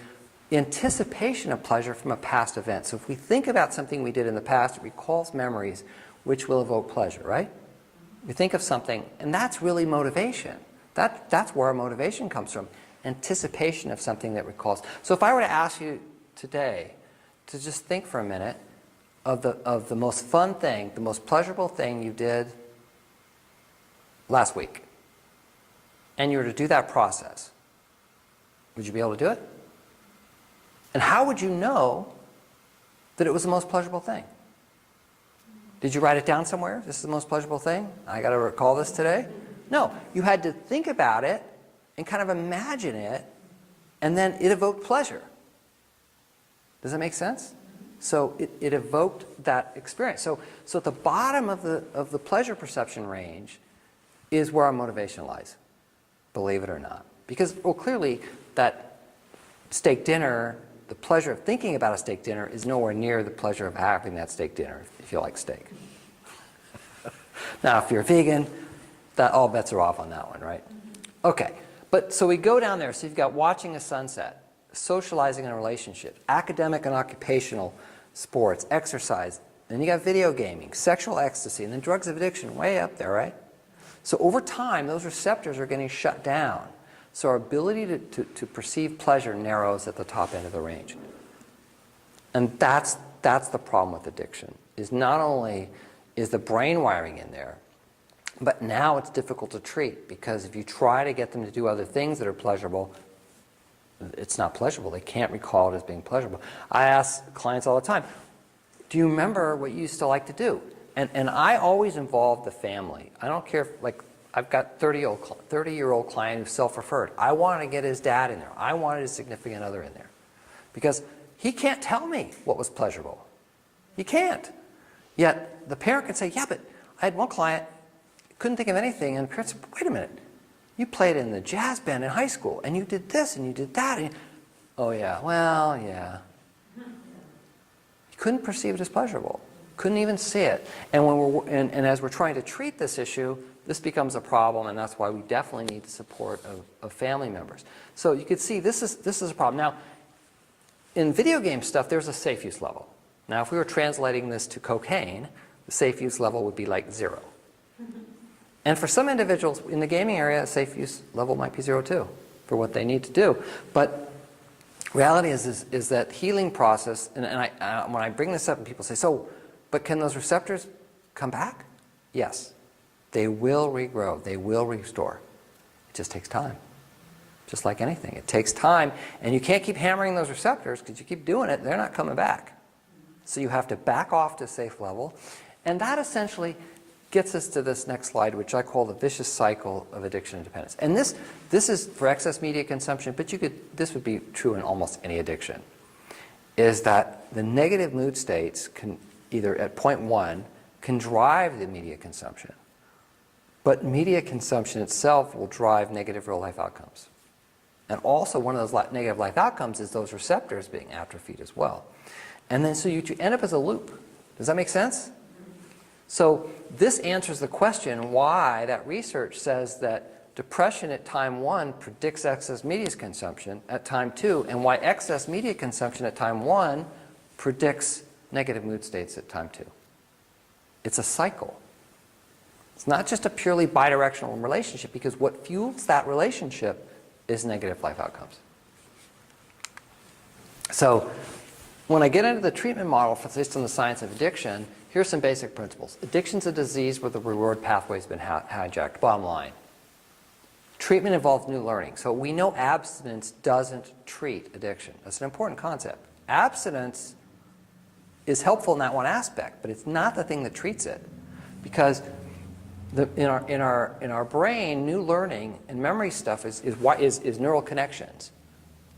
anticipation of pleasure from a past event. So if we think about something we did in the past, it recalls memories which will evoke pleasure, right? We think of something, and that's really motivation. That's where our motivation comes from, anticipation of something that recalls. So if I were to ask you today to just think for a minute of the most fun thing, the most pleasurable thing you did last week, and you were to do that process, would you be able to do it? And how would you know that it was the most pleasurable thing? Did you write it down somewhere? This is the most pleasurable thing? I got to recall this today? No, you had to think about it and kind of imagine it, and then it evoked pleasure. Does that make sense? So it evoked that experience. So at the bottom of the pleasure perception range is where our motivation lies, believe it or not. Because, well, clearly that steak dinner, the pleasure of thinking about a steak dinner is nowhere near the pleasure of having that steak dinner if you like steak. Now, if you're a vegan, all bets are off on that one, right? Okay, but so we go down there. So you've got watching a sunset, socializing in a relationship, academic and occupational sports, exercise, then you got video gaming, sexual ecstasy, and then drugs of addiction way up there, right? So over time, those receptors are getting shut down. So our ability to perceive pleasure narrows at the top end of the range. And that's the problem with addiction, is not only is the brain wiring in there, but now it's difficult to treat, because if you try to get them to do other things that are pleasurable, it's not pleasurable. They can't recall it as being pleasurable. I ask clients all the time, do you remember what you used to like to do? And I always involve the family. I don't care if, like, I've got 30-year-old client who's self-referred. I want to get his dad in there. I wanted his significant other in there. Because he can't tell me what was pleasurable. He can't. Yet the parent can say, yeah, but I had one client, couldn't think of anything, and the parent said, wait a minute. You played in the jazz band in high school, and you did this, and you did that. And oh, yeah, well, yeah. He couldn't perceive it as pleasurable. Couldn't even see it. And as we're trying to treat this issue, this becomes a problem, and that's why we definitely need the support of family members. So you can see this is a problem. Now, in video game stuff, there's a safe use level. Now, if we were translating this to cocaine, the safe use level would be like 0. And for some individuals in the gaming area, a safe use level might be 0 too, for what they need to do. But reality is that healing process, and when I bring this up and people say, so, but can those receptors come back? Yes. They will regrow. They will restore. It just takes time. Just like anything. It takes time, and you can't keep hammering those receptors, because you keep doing it, they're not coming back. So you have to back off to a safe level. And that essentially gets us to this next slide, which I call the vicious cycle of addiction and dependence. And this is for excess media consumption, but this would be true in almost any addiction, is that the negative mood states can either at point 1 can drive the media consumption. But media consumption itself will drive negative real-life outcomes. And also one of those negative life outcomes is those receptors being atrophied as well. And then so you end up as a loop. Does that make sense? So this answers the question why that research says that depression at time 1 predicts excess media consumption at time 2, and why excess media consumption at time 1 predicts negative mood states at time 2. It's a cycle. It's not just a purely bidirectional relationship, because what fuels that relationship is negative life outcomes. So when I get into the treatment model based on the science of addiction, here's some basic principles. Addiction's a disease where the reward pathway's been hijacked. Bottom line. Treatment involves new learning. So we know abstinence doesn't treat addiction. That's an important concept. Abstinence is helpful in that one aspect, but it's not the thing that treats it. Because in our brain, new learning and memory stuff is neural connections.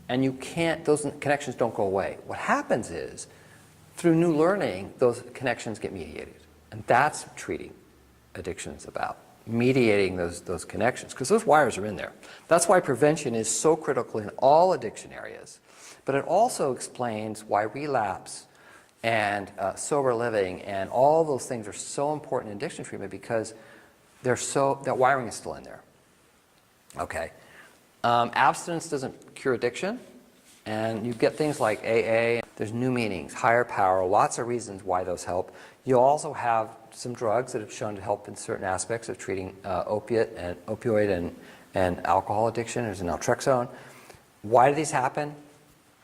And you can't, those connections don't go away. What happens is, through new learning, those connections get mediated. And that's what treating addiction is about. Mediating those connections, because those wires are in there. That's why prevention is so critical in all addiction areas. But it also explains why relapse and sober living and all those things are so important in addiction treatment, because that wiring is still in there. Okay. Abstinence doesn't cure addiction, and you get things like AA. There's new meanings, higher power, lots of reasons why those help. You also have some drugs that have shown to help in certain aspects of treating opioid and alcohol addiction. There's an naltrexone. Why do these happen?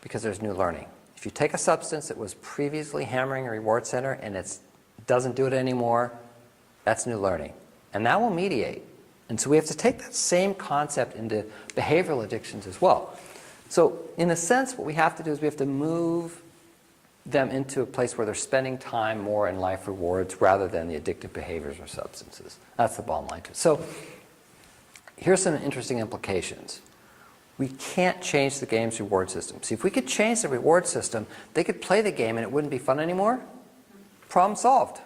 Because there's new learning. If you take a substance that was previously hammering a reward center and it doesn't do it anymore, that's new learning. And that will mediate. And so we have to take that same concept into behavioral addictions as well. So in a sense, what we have to do is we have to move them into a place where they're spending time more in life rewards rather than the addictive behaviors or substances. That's the bottom line to it. So here's some interesting implications. We can't change the game's reward system. See, if we could change the reward system, they could play the game and it wouldn't be fun anymore. Problem solved.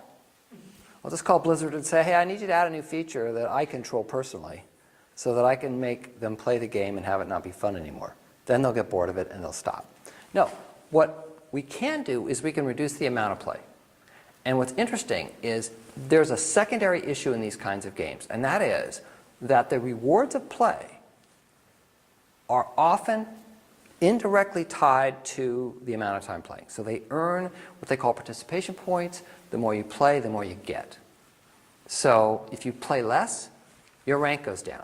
I'll just call Blizzard and say, hey, I need you to add a new feature that I control personally so that I can make them play the game and have it not be fun anymore. Then they'll get bored of it and they'll stop. No, what we can do is we can reduce the amount of play. And what's interesting is there's a secondary issue in these kinds of games, and that is that the rewards of play are often indirectly tied to the amount of time playing. So they earn what they call participation points. The more you play, the more you get. So if you play less, your rank goes down.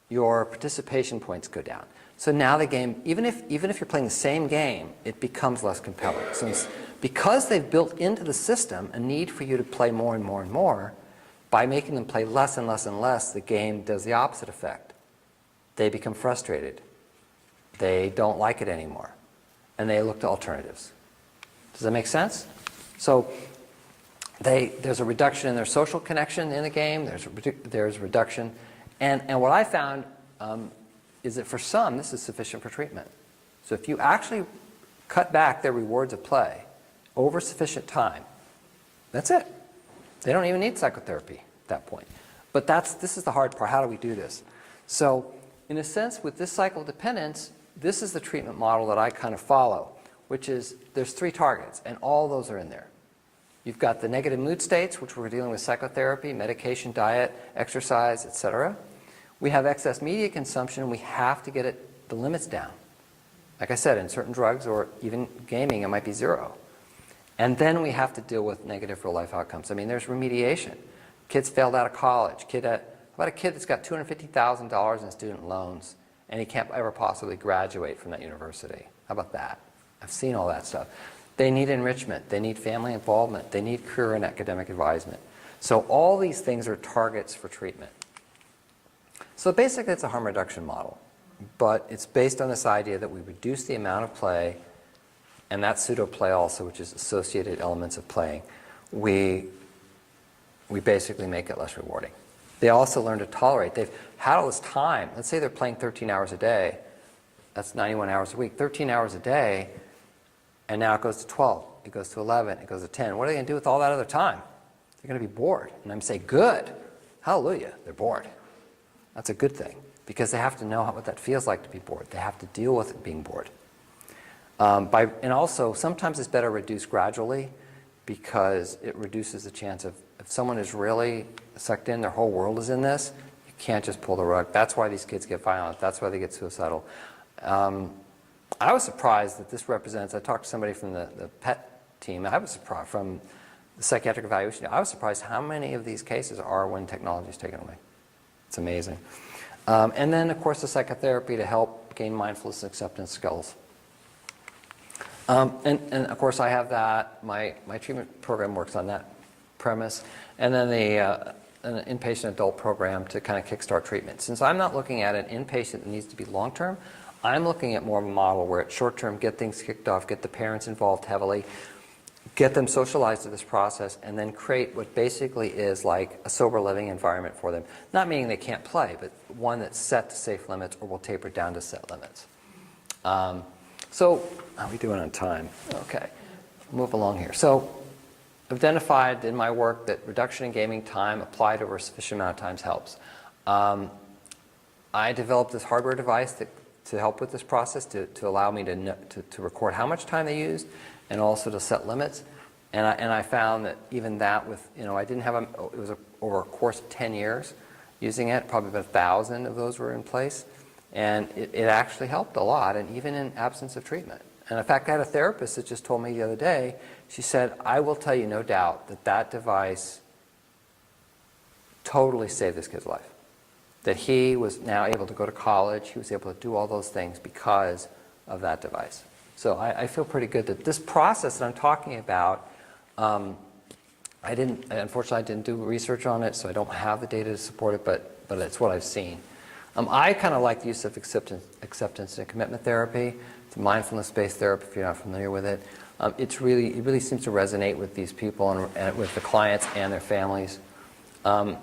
Your participation points go down. So now the game, even if you're playing the same game, it becomes less compelling. So because they've built into the system a need for you to play more and more and more, by making them play less and less and less, the game does the opposite effect. They become frustrated. They don't like it anymore. And they look to alternatives. Does that make sense? So there's a reduction in their social connection in the game. There's a reduction. And what I found is that for some, this is sufficient for treatment. So if you actually cut back their rewards of play over sufficient time, that's it. They don't even need psychotherapy at that point. But this is the hard part. How do we do this? So in a sense, with this cycle of dependence, this is the treatment model that I kind of follow, which is there's 3 targets, and all those are in there. You've got the negative mood states, which we're dealing with psychotherapy, medication, diet, exercise, etc. We have excess media consumption, and we have to get the limits down. Like I said, in certain drugs or even gaming, it might be 0. And then we have to deal with negative real-life outcomes. I mean, there's remediation. Kids failed out of college. How about a kid that's got $250,000 in student loans, and he can't ever possibly graduate from that university? How about that? I've seen all that stuff. They need enrichment. They need family involvement. They need career and academic advisement. So all these things are targets for treatment. So basically it's a harm reduction model, but it's based on this idea that we reduce the amount of play, and that pseudo play also, which is associated elements of playing, we basically make it less rewarding. They also learn to tolerate. They've had all this time. Let's say they're playing 13 hours a day. That's 91 hours a week. 13 hours a day, and now it goes to 12. It goes to 11. It goes to 10. What are they going to do with all that other time? They're going to be bored. And I'm saying, good. Hallelujah. They're bored. That's a good thing because they have to know what that feels like to be bored. They have to deal with it being bored. And also, sometimes it's better reduced gradually because it reduces the chance of, if someone is really sucked in, their whole world is in this, you can't just pull the rug. That's why these kids get violent. That's why they get suicidal. I was surprised that this represents, I talked to somebody from the PET team, I was surprised, from the psychiatric evaluation, I was surprised how many of these cases are when technology is taken away. It's amazing. And then, of course, the psychotherapy to help gain mindfulness and acceptance skills. And of course, I have that. My treatment program works on that premise. And then an inpatient adult program to kind of kickstart treatment. Since I'm not looking at an inpatient that needs to be long-term, I'm looking at more of a model where it's short-term, get things kicked off, get the parents involved heavily, get them socialized to this process, and then create what basically is like a sober living environment for them. Not meaning they can't play, but one that's set to safe limits or will taper down to set limits. So, how are we doing on time? Okay, move along here. So, I've identified in my work that reduction in gaming time applied over a sufficient amount of times helps. I developed this hardware device to help with this process, to allow me to record how much time they used and also to set limits. And I found that even that with, I didn't have it was over a course of 10 years using it, probably about 1,000 of those were in place. And it actually helped a lot, and even in absence of treatment. And in fact, I had a therapist that just told me the other day, she said, I will tell you no doubt that device totally saved this kid's life. That he was now able to go to college, he was able to do all those things because of that device. So I feel pretty good that this process that I'm talking about, unfortunately I didn't do research on it, so I don't have the data to support it, but it's what I've seen. I kind of like the use of acceptance and commitment therapy. It's mindfulness-based therapy if you're not familiar with it. It really seems to resonate with these people and with the clients and their families. And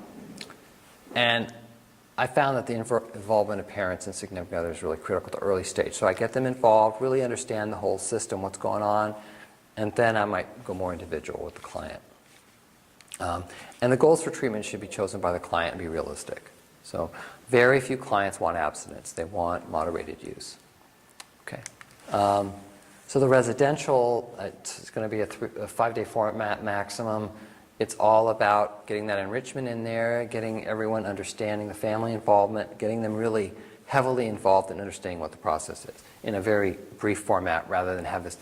I found that the involvement of parents and significant others is really critical at the early stage. So I get them involved, really understand the whole system, what's going on, and then I might go more individual with the client. And the goals for treatment should be chosen by the client and be realistic. So very few clients want abstinence. They want moderated use. Okay. So the residential, it's going to be a 5-day format maximum. It's all about getting that enrichment in there, getting everyone understanding the family involvement, getting them really heavily involved in understanding what the process is in a very brief format rather than have this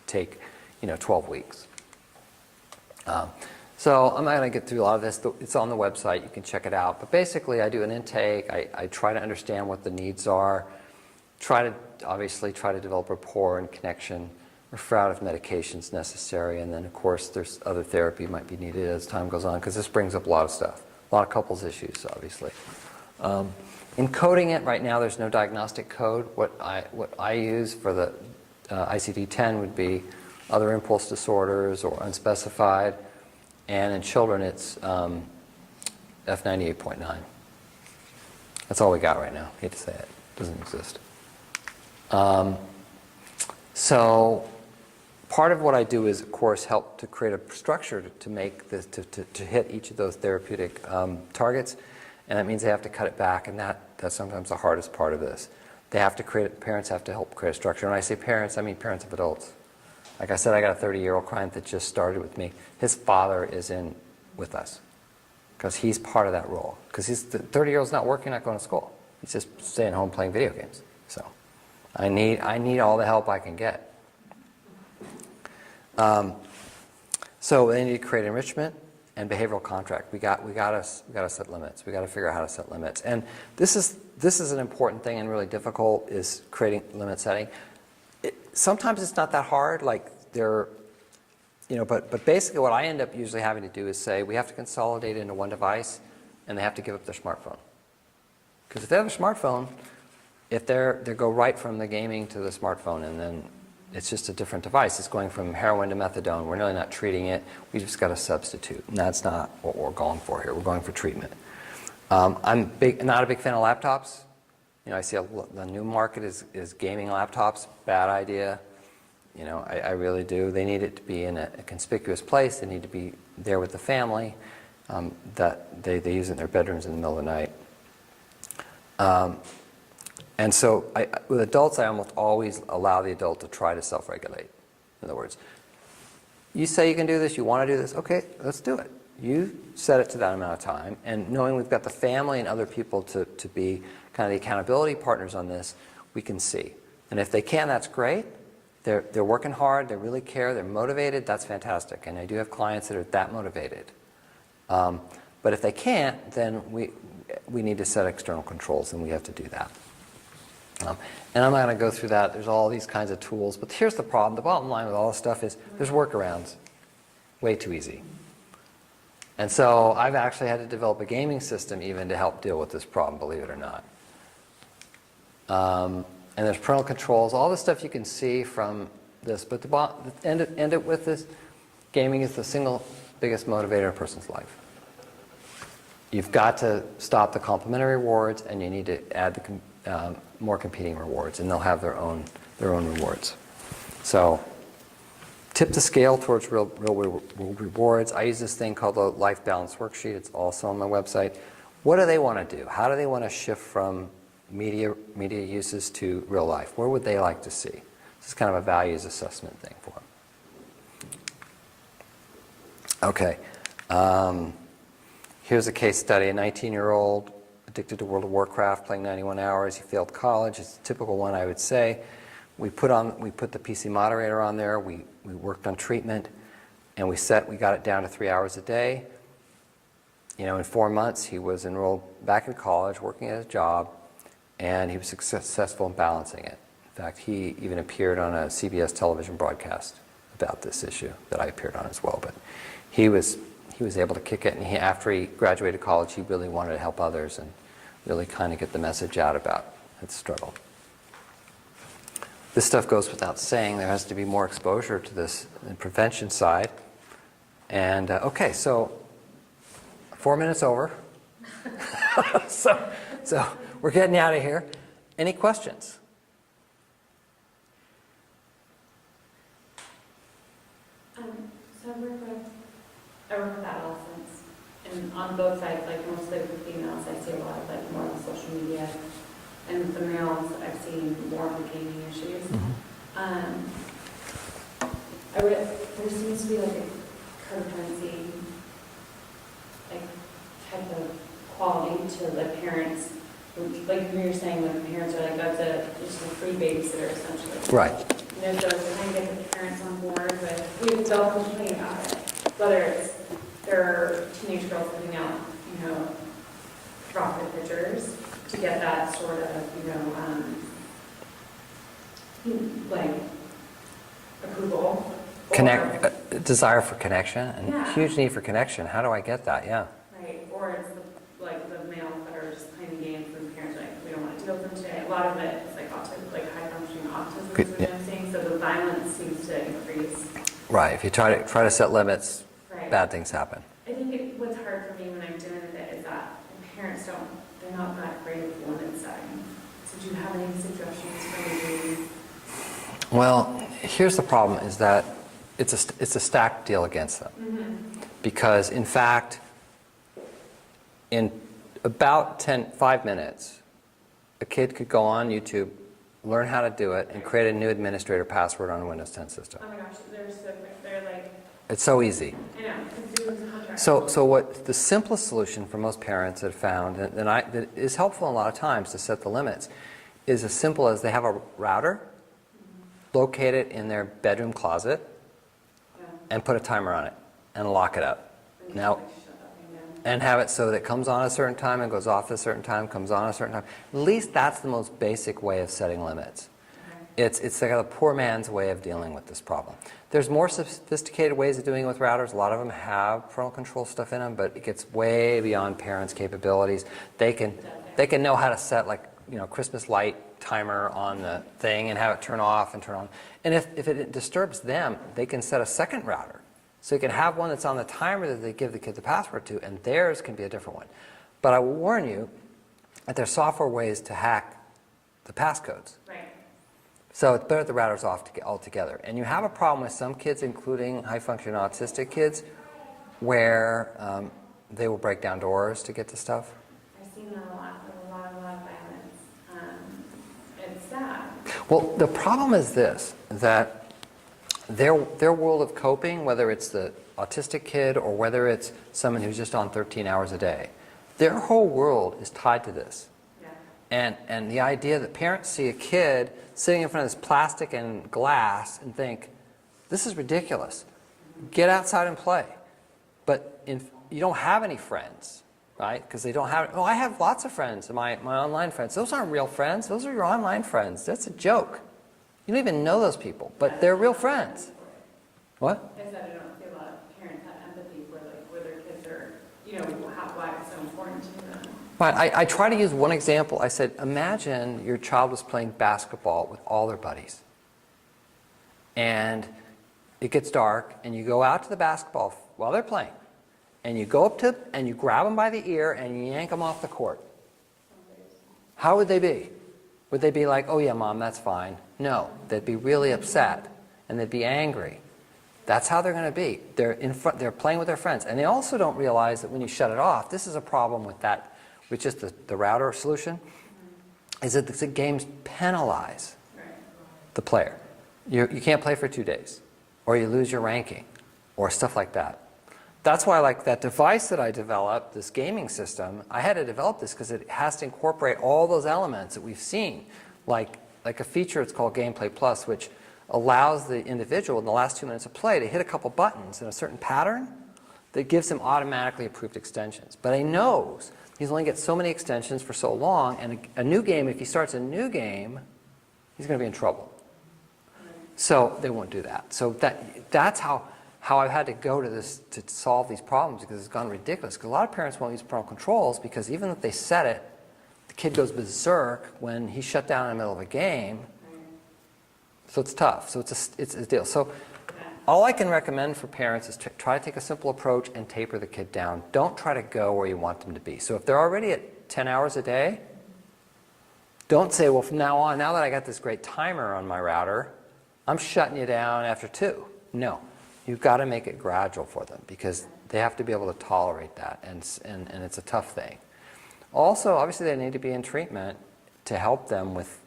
take 12 weeks. So I'm not going to get through a lot of this. It's on the website. You can check it out. But basically, I do an intake. I try to understand what the needs are. Obviously try to develop rapport and connection. Refer out if medication's necessary. And then, of course, there's other therapy might be needed as time goes on because this brings up a lot of stuff. A lot of couples issues, obviously. In coding it, right now there's no diagnostic code. What I use for the ICD-10 would be other impulse disorders or unspecified. And in children, it's F98.9. That's all we got right now. Hate to say it. It doesn't exist. So part of what I do is, of course, help to create a structure to make this, to hit each of those therapeutic targets. And that means they have to cut it back, and that's sometimes the hardest part of this. Parents have to help create a structure. And when I say parents, I mean parents of adults. Like I said, I got a 30-year-old client that just started with me. His father is in with us because he's part of that role. Because the 30-year-old's not working, not going to school. He's just staying home playing video games. So I need all the help I can get. So they need to create enrichment and behavioral contract. We got to set limits. We got to figure out how to set limits. And this is an important thing and really difficult is creating limit setting. Sometimes it's not that hard, but basically what I end up usually having to do is say we have to consolidate into one device, and they have to give up their smartphone. Because if they have a smartphone, if they go right from the gaming to the smartphone, and then it's just a different device. It's going from heroin to methadone. We're really not treating it. We just got to substitute, and that's not what we're going for here. We're going for treatment. I'm not a big fan of laptops. I see the new market is gaming laptops. Bad idea. I really do. They need it to be in a conspicuous place. They need to be there with the family, that they use it in their bedrooms in the middle of the night. And so with adults, I almost always allow the adult to try to self-regulate. In other words, you say you can do this, you want to do this, okay, let's do it. You set it to that amount of time, and knowing we've got the family and other people to be kind of the accountability partners on this, we can see. And if they can, that's great. They're working hard, they really care, they're motivated, that's fantastic. And I do have clients that are that motivated. But if they can't, then we need to set external controls, and we have to do that. And I'm not going to go through that. There's all these kinds of tools. But here's the problem. The bottom line with all this stuff is there's workarounds. Way too easy. And so I've actually had to develop a gaming system even to help deal with this problem, believe it or not. And there's parental controls, all the stuff you can see from this. But end it with this. Gaming is the single biggest motivator in a person's life. You've got to stop the complementary rewards, and you need to add the more competing rewards, and they'll have their own rewards. So tip the scale towards real rewards. I use this thing called the Life Balance Worksheet. It's also on my website. What do they want to do? How do they want to shift from media uses to real life? Where would they like to see? This is kind of a values assessment thing for them. Okay. Here's a case study. A 19-year-old addicted to World of Warcraft, playing 91 hours. He failed college. It's a typical one, I would say. We put the PC moderator on there. We worked on treatment, and we got it down to 3 hours a day. In 4 months, he was enrolled back in college, working at his job, and he was successful in balancing it. In fact, he even appeared on a CBS television broadcast about this issue that I appeared on as well. But he was able to kick it, and after he graduated college, he really wanted to help others and really kind of get the message out about his struggle. This stuff goes without saying. There has to be more exposure to this in the prevention side. And okay, so 4 minutes over. so we're getting out of here. Any questions? So I work with adolescents, and on both sides, like mostly with females, I see a lot of like more on social media, and with the males, I've seen more of the gaming issues. There seems to be like a codependency, like type of quality to the parents. Like you were saying, when parents are like, just a free babysitter essentially. Right. So to kind of get the parents on board with, they'll complain about it. Whether it's their teenage girls putting out, rocket pictures to get that sort of, like approval. Desire for connection, and Yeah. huge need for connection. How do I get that? Yeah. Right, or it's the males that are just playing games and parents are like, we don't want to deal with them today. A lot of it is like autism, like high functioning autism is what I'm seeing, so the violence seems to increase. Right. If you try to set limits, Right. bad things happen. I think what's hard for me when I'm doing it is that parents they're not that great with limit setting. So do you have any suggestions for me? Well, here's the problem: is that it's a stacked deal against them. Mm-hmm. Because in fact, in about 5 minutes, a kid could go on YouTube, learn how to do it, and create a new administrator password on a Windows 10 system. Oh my gosh, they're like, It's so easy. I know, it's doing contracts. So what the simplest solution for most parents have found, and that is helpful a lot of times to set the limits, is as simple as they have a router, locate it in their bedroom closet, and put a timer on it, and lock it up. Now, and have it so that it comes on a certain time and goes off at a certain time, comes on a certain time. At least that's the most basic way of setting limits. It's like a poor man's way of dealing with this problem. There's more sophisticated ways of doing it with routers. A lot of them have parental control stuff in them, but it gets way beyond parents' capabilities. They can know how to set Christmas light timer on the thing and have it turn off and turn on. And if it disturbs them, they can set a second router. So you can have one that's on the timer that they give the kid the password to, and theirs can be a different one. But I will warn you that there's software ways to hack the passcodes. Right. So it's better the router's off altogether. And you have a problem with some kids, including high-functioning autistic kids, where they will break down doors to get to stuff. I've seen that a lot of violence. It's sad. Well, the problem is this, that their world of coping, whether it's the autistic kid or whether it's someone who's just on 13 hours a day, their whole world is tied to this. Yeah. And the idea that parents see a kid sitting in front of this plastic and glass and think, this is ridiculous. Get outside and play. But you don't have any friends, right? Because they don't have, I have lots of friends, my online friends. Those aren't real friends. Those are your online friends. That's a joke. You don't even know those people, but they're real friends. What? I said I don't see a lot of parents have empathy for where their kids are, why it's so important to them. Right, I try to use one example. I said, imagine your child was playing basketball with all their buddies. And it gets dark, and you go out to the basketball while they're playing. And you go up to, and you grab them by the ear, and you yank them off the court. How would they be? Would they be like, oh yeah, Mom, that's fine? No, they'd be really upset, and they'd be angry. That's how they're going to be. They're playing with their friends. And they also don't realize that when you shut it off, this is a problem with that, with just the router solution, is that the games penalize the player. You can't play for 2 days, or you lose your ranking, or stuff like that. That's why, like that device that I developed, this gaming system, I had to develop this because it has to incorporate all those elements that we've seen, like a feature it's called Gameplay Plus, which allows the individual in the last 2 minutes of play to hit a couple buttons in a certain pattern that gives him automatically approved extensions. But he knows he's only get so many extensions for so long, and a new game, if he starts a new game, he's going to be in trouble. So they won't do that. So that's how I've had to go to this to solve these problems, because it's gone ridiculous. Because a lot of parents won't use parental controls because even if they set it, the kid goes berserk when he's shut down in the middle of a game. So it's tough. So it's a deal. So all I can recommend for parents is to try to take a simple approach and taper the kid down. Don't try to go where you want them to be. So if they're already at 10 hours a day, don't say, well, from now on, now that I got this great timer on my router, I'm shutting you down after 2. No. You've got to make it gradual for them, because they have to be able to tolerate that, and it's a tough thing. Also, obviously, they need to be in treatment to help them with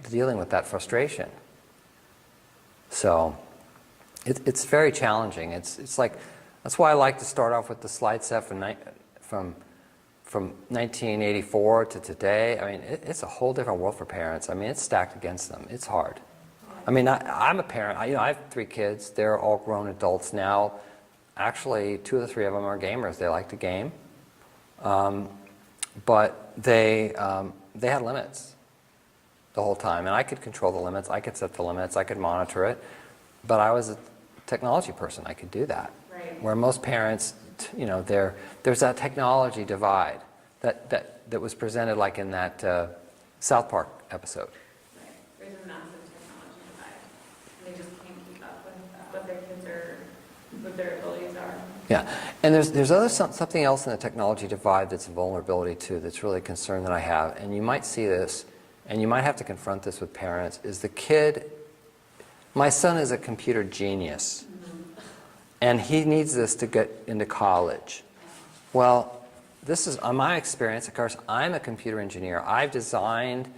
dealing with that frustration. So it's very challenging. It's like, that's why I like to start off with the slide set from 1984 to today. I mean, it's a whole different world for parents. I mean, it's stacked against them. It's hard. I mean, I'm a parent. I have 3 kids. They're all grown adults now. Actually, 2 of the 3 of them are gamers. They like to game. But they had limits the whole time. And I could control the limits. I could set the limits. I could monitor it. But I was a technology person. I could do that. Right. Where most parents, there's that technology divide that was presented like in that South Park episode. There's a massive technology divide. They just can't keep up with what their kids are, what their abilities are. Yeah, and there's something else in the technology divide that's a vulnerability too, that's really a concern that I have, and you might see this, and you might have to confront this with parents, is the kid, my son is a computer genius, and he needs this to get into college. Well, this is, on my experience, of course, I'm a computer engineer. I've designed,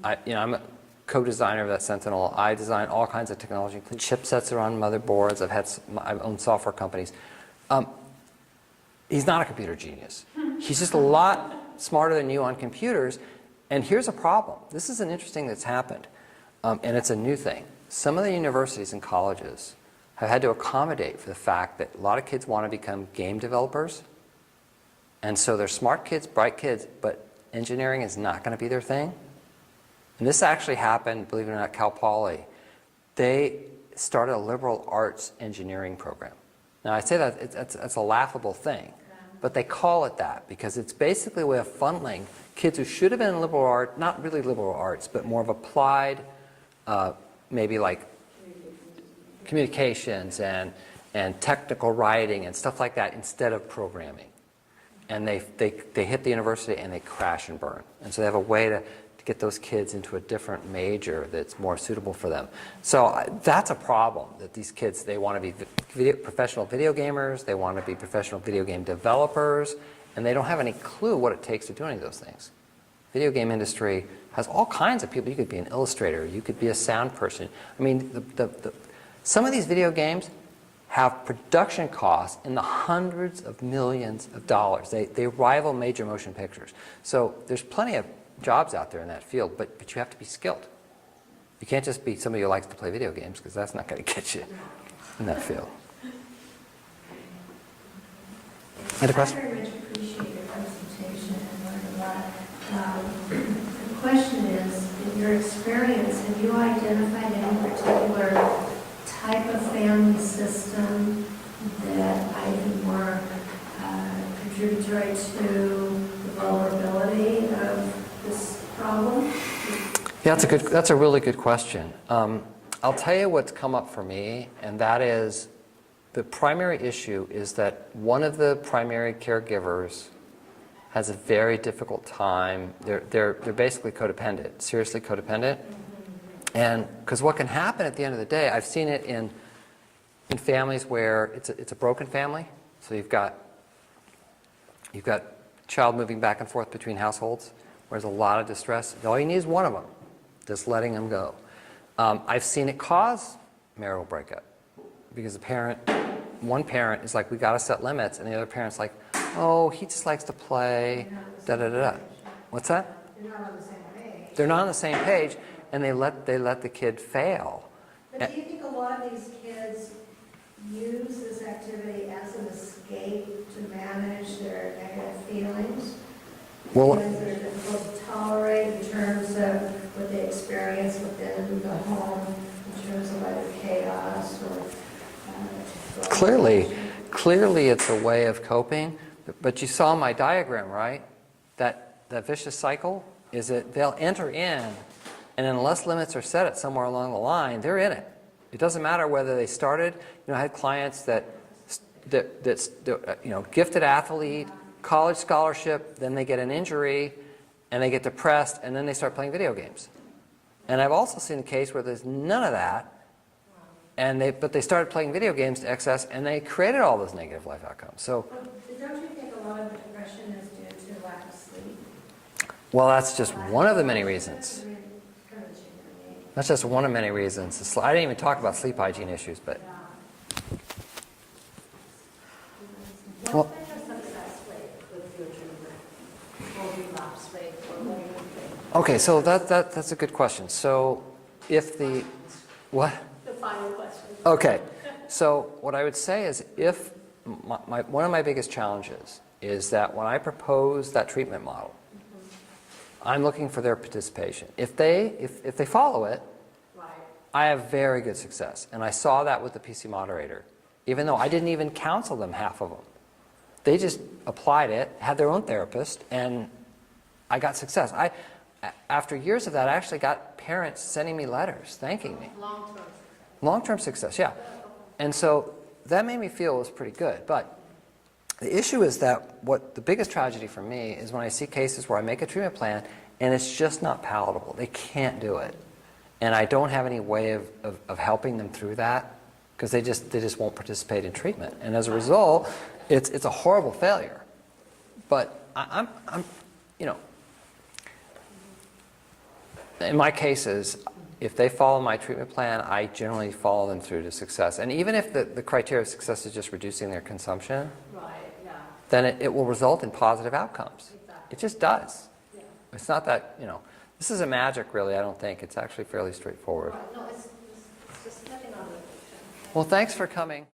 I'm a co-designer of that Sentinel. I design all kinds of technology. The chipsets are on motherboards. I've owned software companies. He's not a computer genius. He's just a lot smarter than you on computers. And here's a problem. This is an interesting thing that's happened, and it's a new thing. Some of the universities and colleges have had to accommodate for the fact that a lot of kids want to become game developers. And so they're smart kids, bright kids, but engineering is not going to be their thing. And this actually happened, believe it or not, Cal Poly. They started a liberal arts engineering program. Now I say that it's a laughable thing, but they call it that because it's basically a way of funneling kids who should have been in liberal art, not really liberal arts, but more of applied, maybe like communications and technical writing and stuff like that instead of programming. and they hit the university and they crash and burn. And so they have a way to get those kids into a different major that's more suitable for them. So that's a problem, that these kids, they want to be professional video gamers, they want to be professional video game developers, and they don't have any clue what it takes to do any of those things. Video game industry has all kinds of people. You could be an illustrator, you could be a sound person. I mean, some of these video games have production costs in the hundreds of millions of dollars. They rival major motion pictures. So there's plenty of jobs out there in that field, but you have to be skilled. You can't just be somebody who likes to play video games, because that's not going to get you in that field. Any question? I very much appreciate your presentation and learned a lot. The question is, in your experience, have you identified any particular type of family system that might be more contributory to the vulnerability of this problem? Yeah, that's a really good question. I'll tell you what's come up for me, and that is the primary issue is that one of the primary caregivers has a very difficult time. They're basically codependent, seriously codependent. And because what can happen at the end of the day, I've seen it in families where it's a broken family. So you've got child moving back and forth between households where there's a lot of distress. All you need is one of them, just letting them go. I've seen it cause marital breakup because one parent is like, we got to set limits, and the other parent's like, oh, he just likes to play, da-da-da-da. What's that? They're not on the same page. They're not on the same page, and they let the kid fail. But do you think a lot of these kids use this activity as an escape to manage their negative feelings? Well, Feelings that are difficult to tolerate in terms of what they experience within the home, in terms of either chaos or... Clearly it's a way of coping, but you saw my diagram, right? That vicious cycle is that they'll enter in, and unless limits are set at somewhere along the line, they're in it. It doesn't matter whether they started, I had clients that gifted athlete, college scholarship, then they get an injury, and they get depressed, and then they start playing video games. And I've also seen a case where there's none of that, but they started playing video games to excess, and they created all those negative life outcomes. So, Don't you think a lot of the depression is due to lack of sleep? well, that's just one of the many reasons. That's just one of many reasons. I didn't even talk about sleep hygiene issues, but... Well, okay, so that's a good question. So if the... What? The final question. Okay, so what I would say is if one of my biggest challenges is that when I propose that treatment model, I'm looking for their participation. If they follow it, I have very good success. And I saw that with the PC moderator, even though I didn't even counsel them, half of them. They just applied it, had their own therapist, and I got success. After years of that, I actually got parents sending me letters thanking me. Long-term success, yeah. And so that made me feel it was pretty good. But the issue is that the biggest tragedy for me is when I see cases where I make a treatment plan and it's just not palatable. They can't do it. And I don't have any way of helping them through that because they just won't participate in treatment. And as a result, it's a horrible failure. But I'm in my cases, if they follow my treatment plan, I generally follow them through to success. And even if the criteria of success is just reducing their consumption, then it will result in positive outcomes. It just does. It's not that, this isn't magic really, I don't think. It's actually fairly straightforward. No, it's just nothing on the... Well, thanks for coming.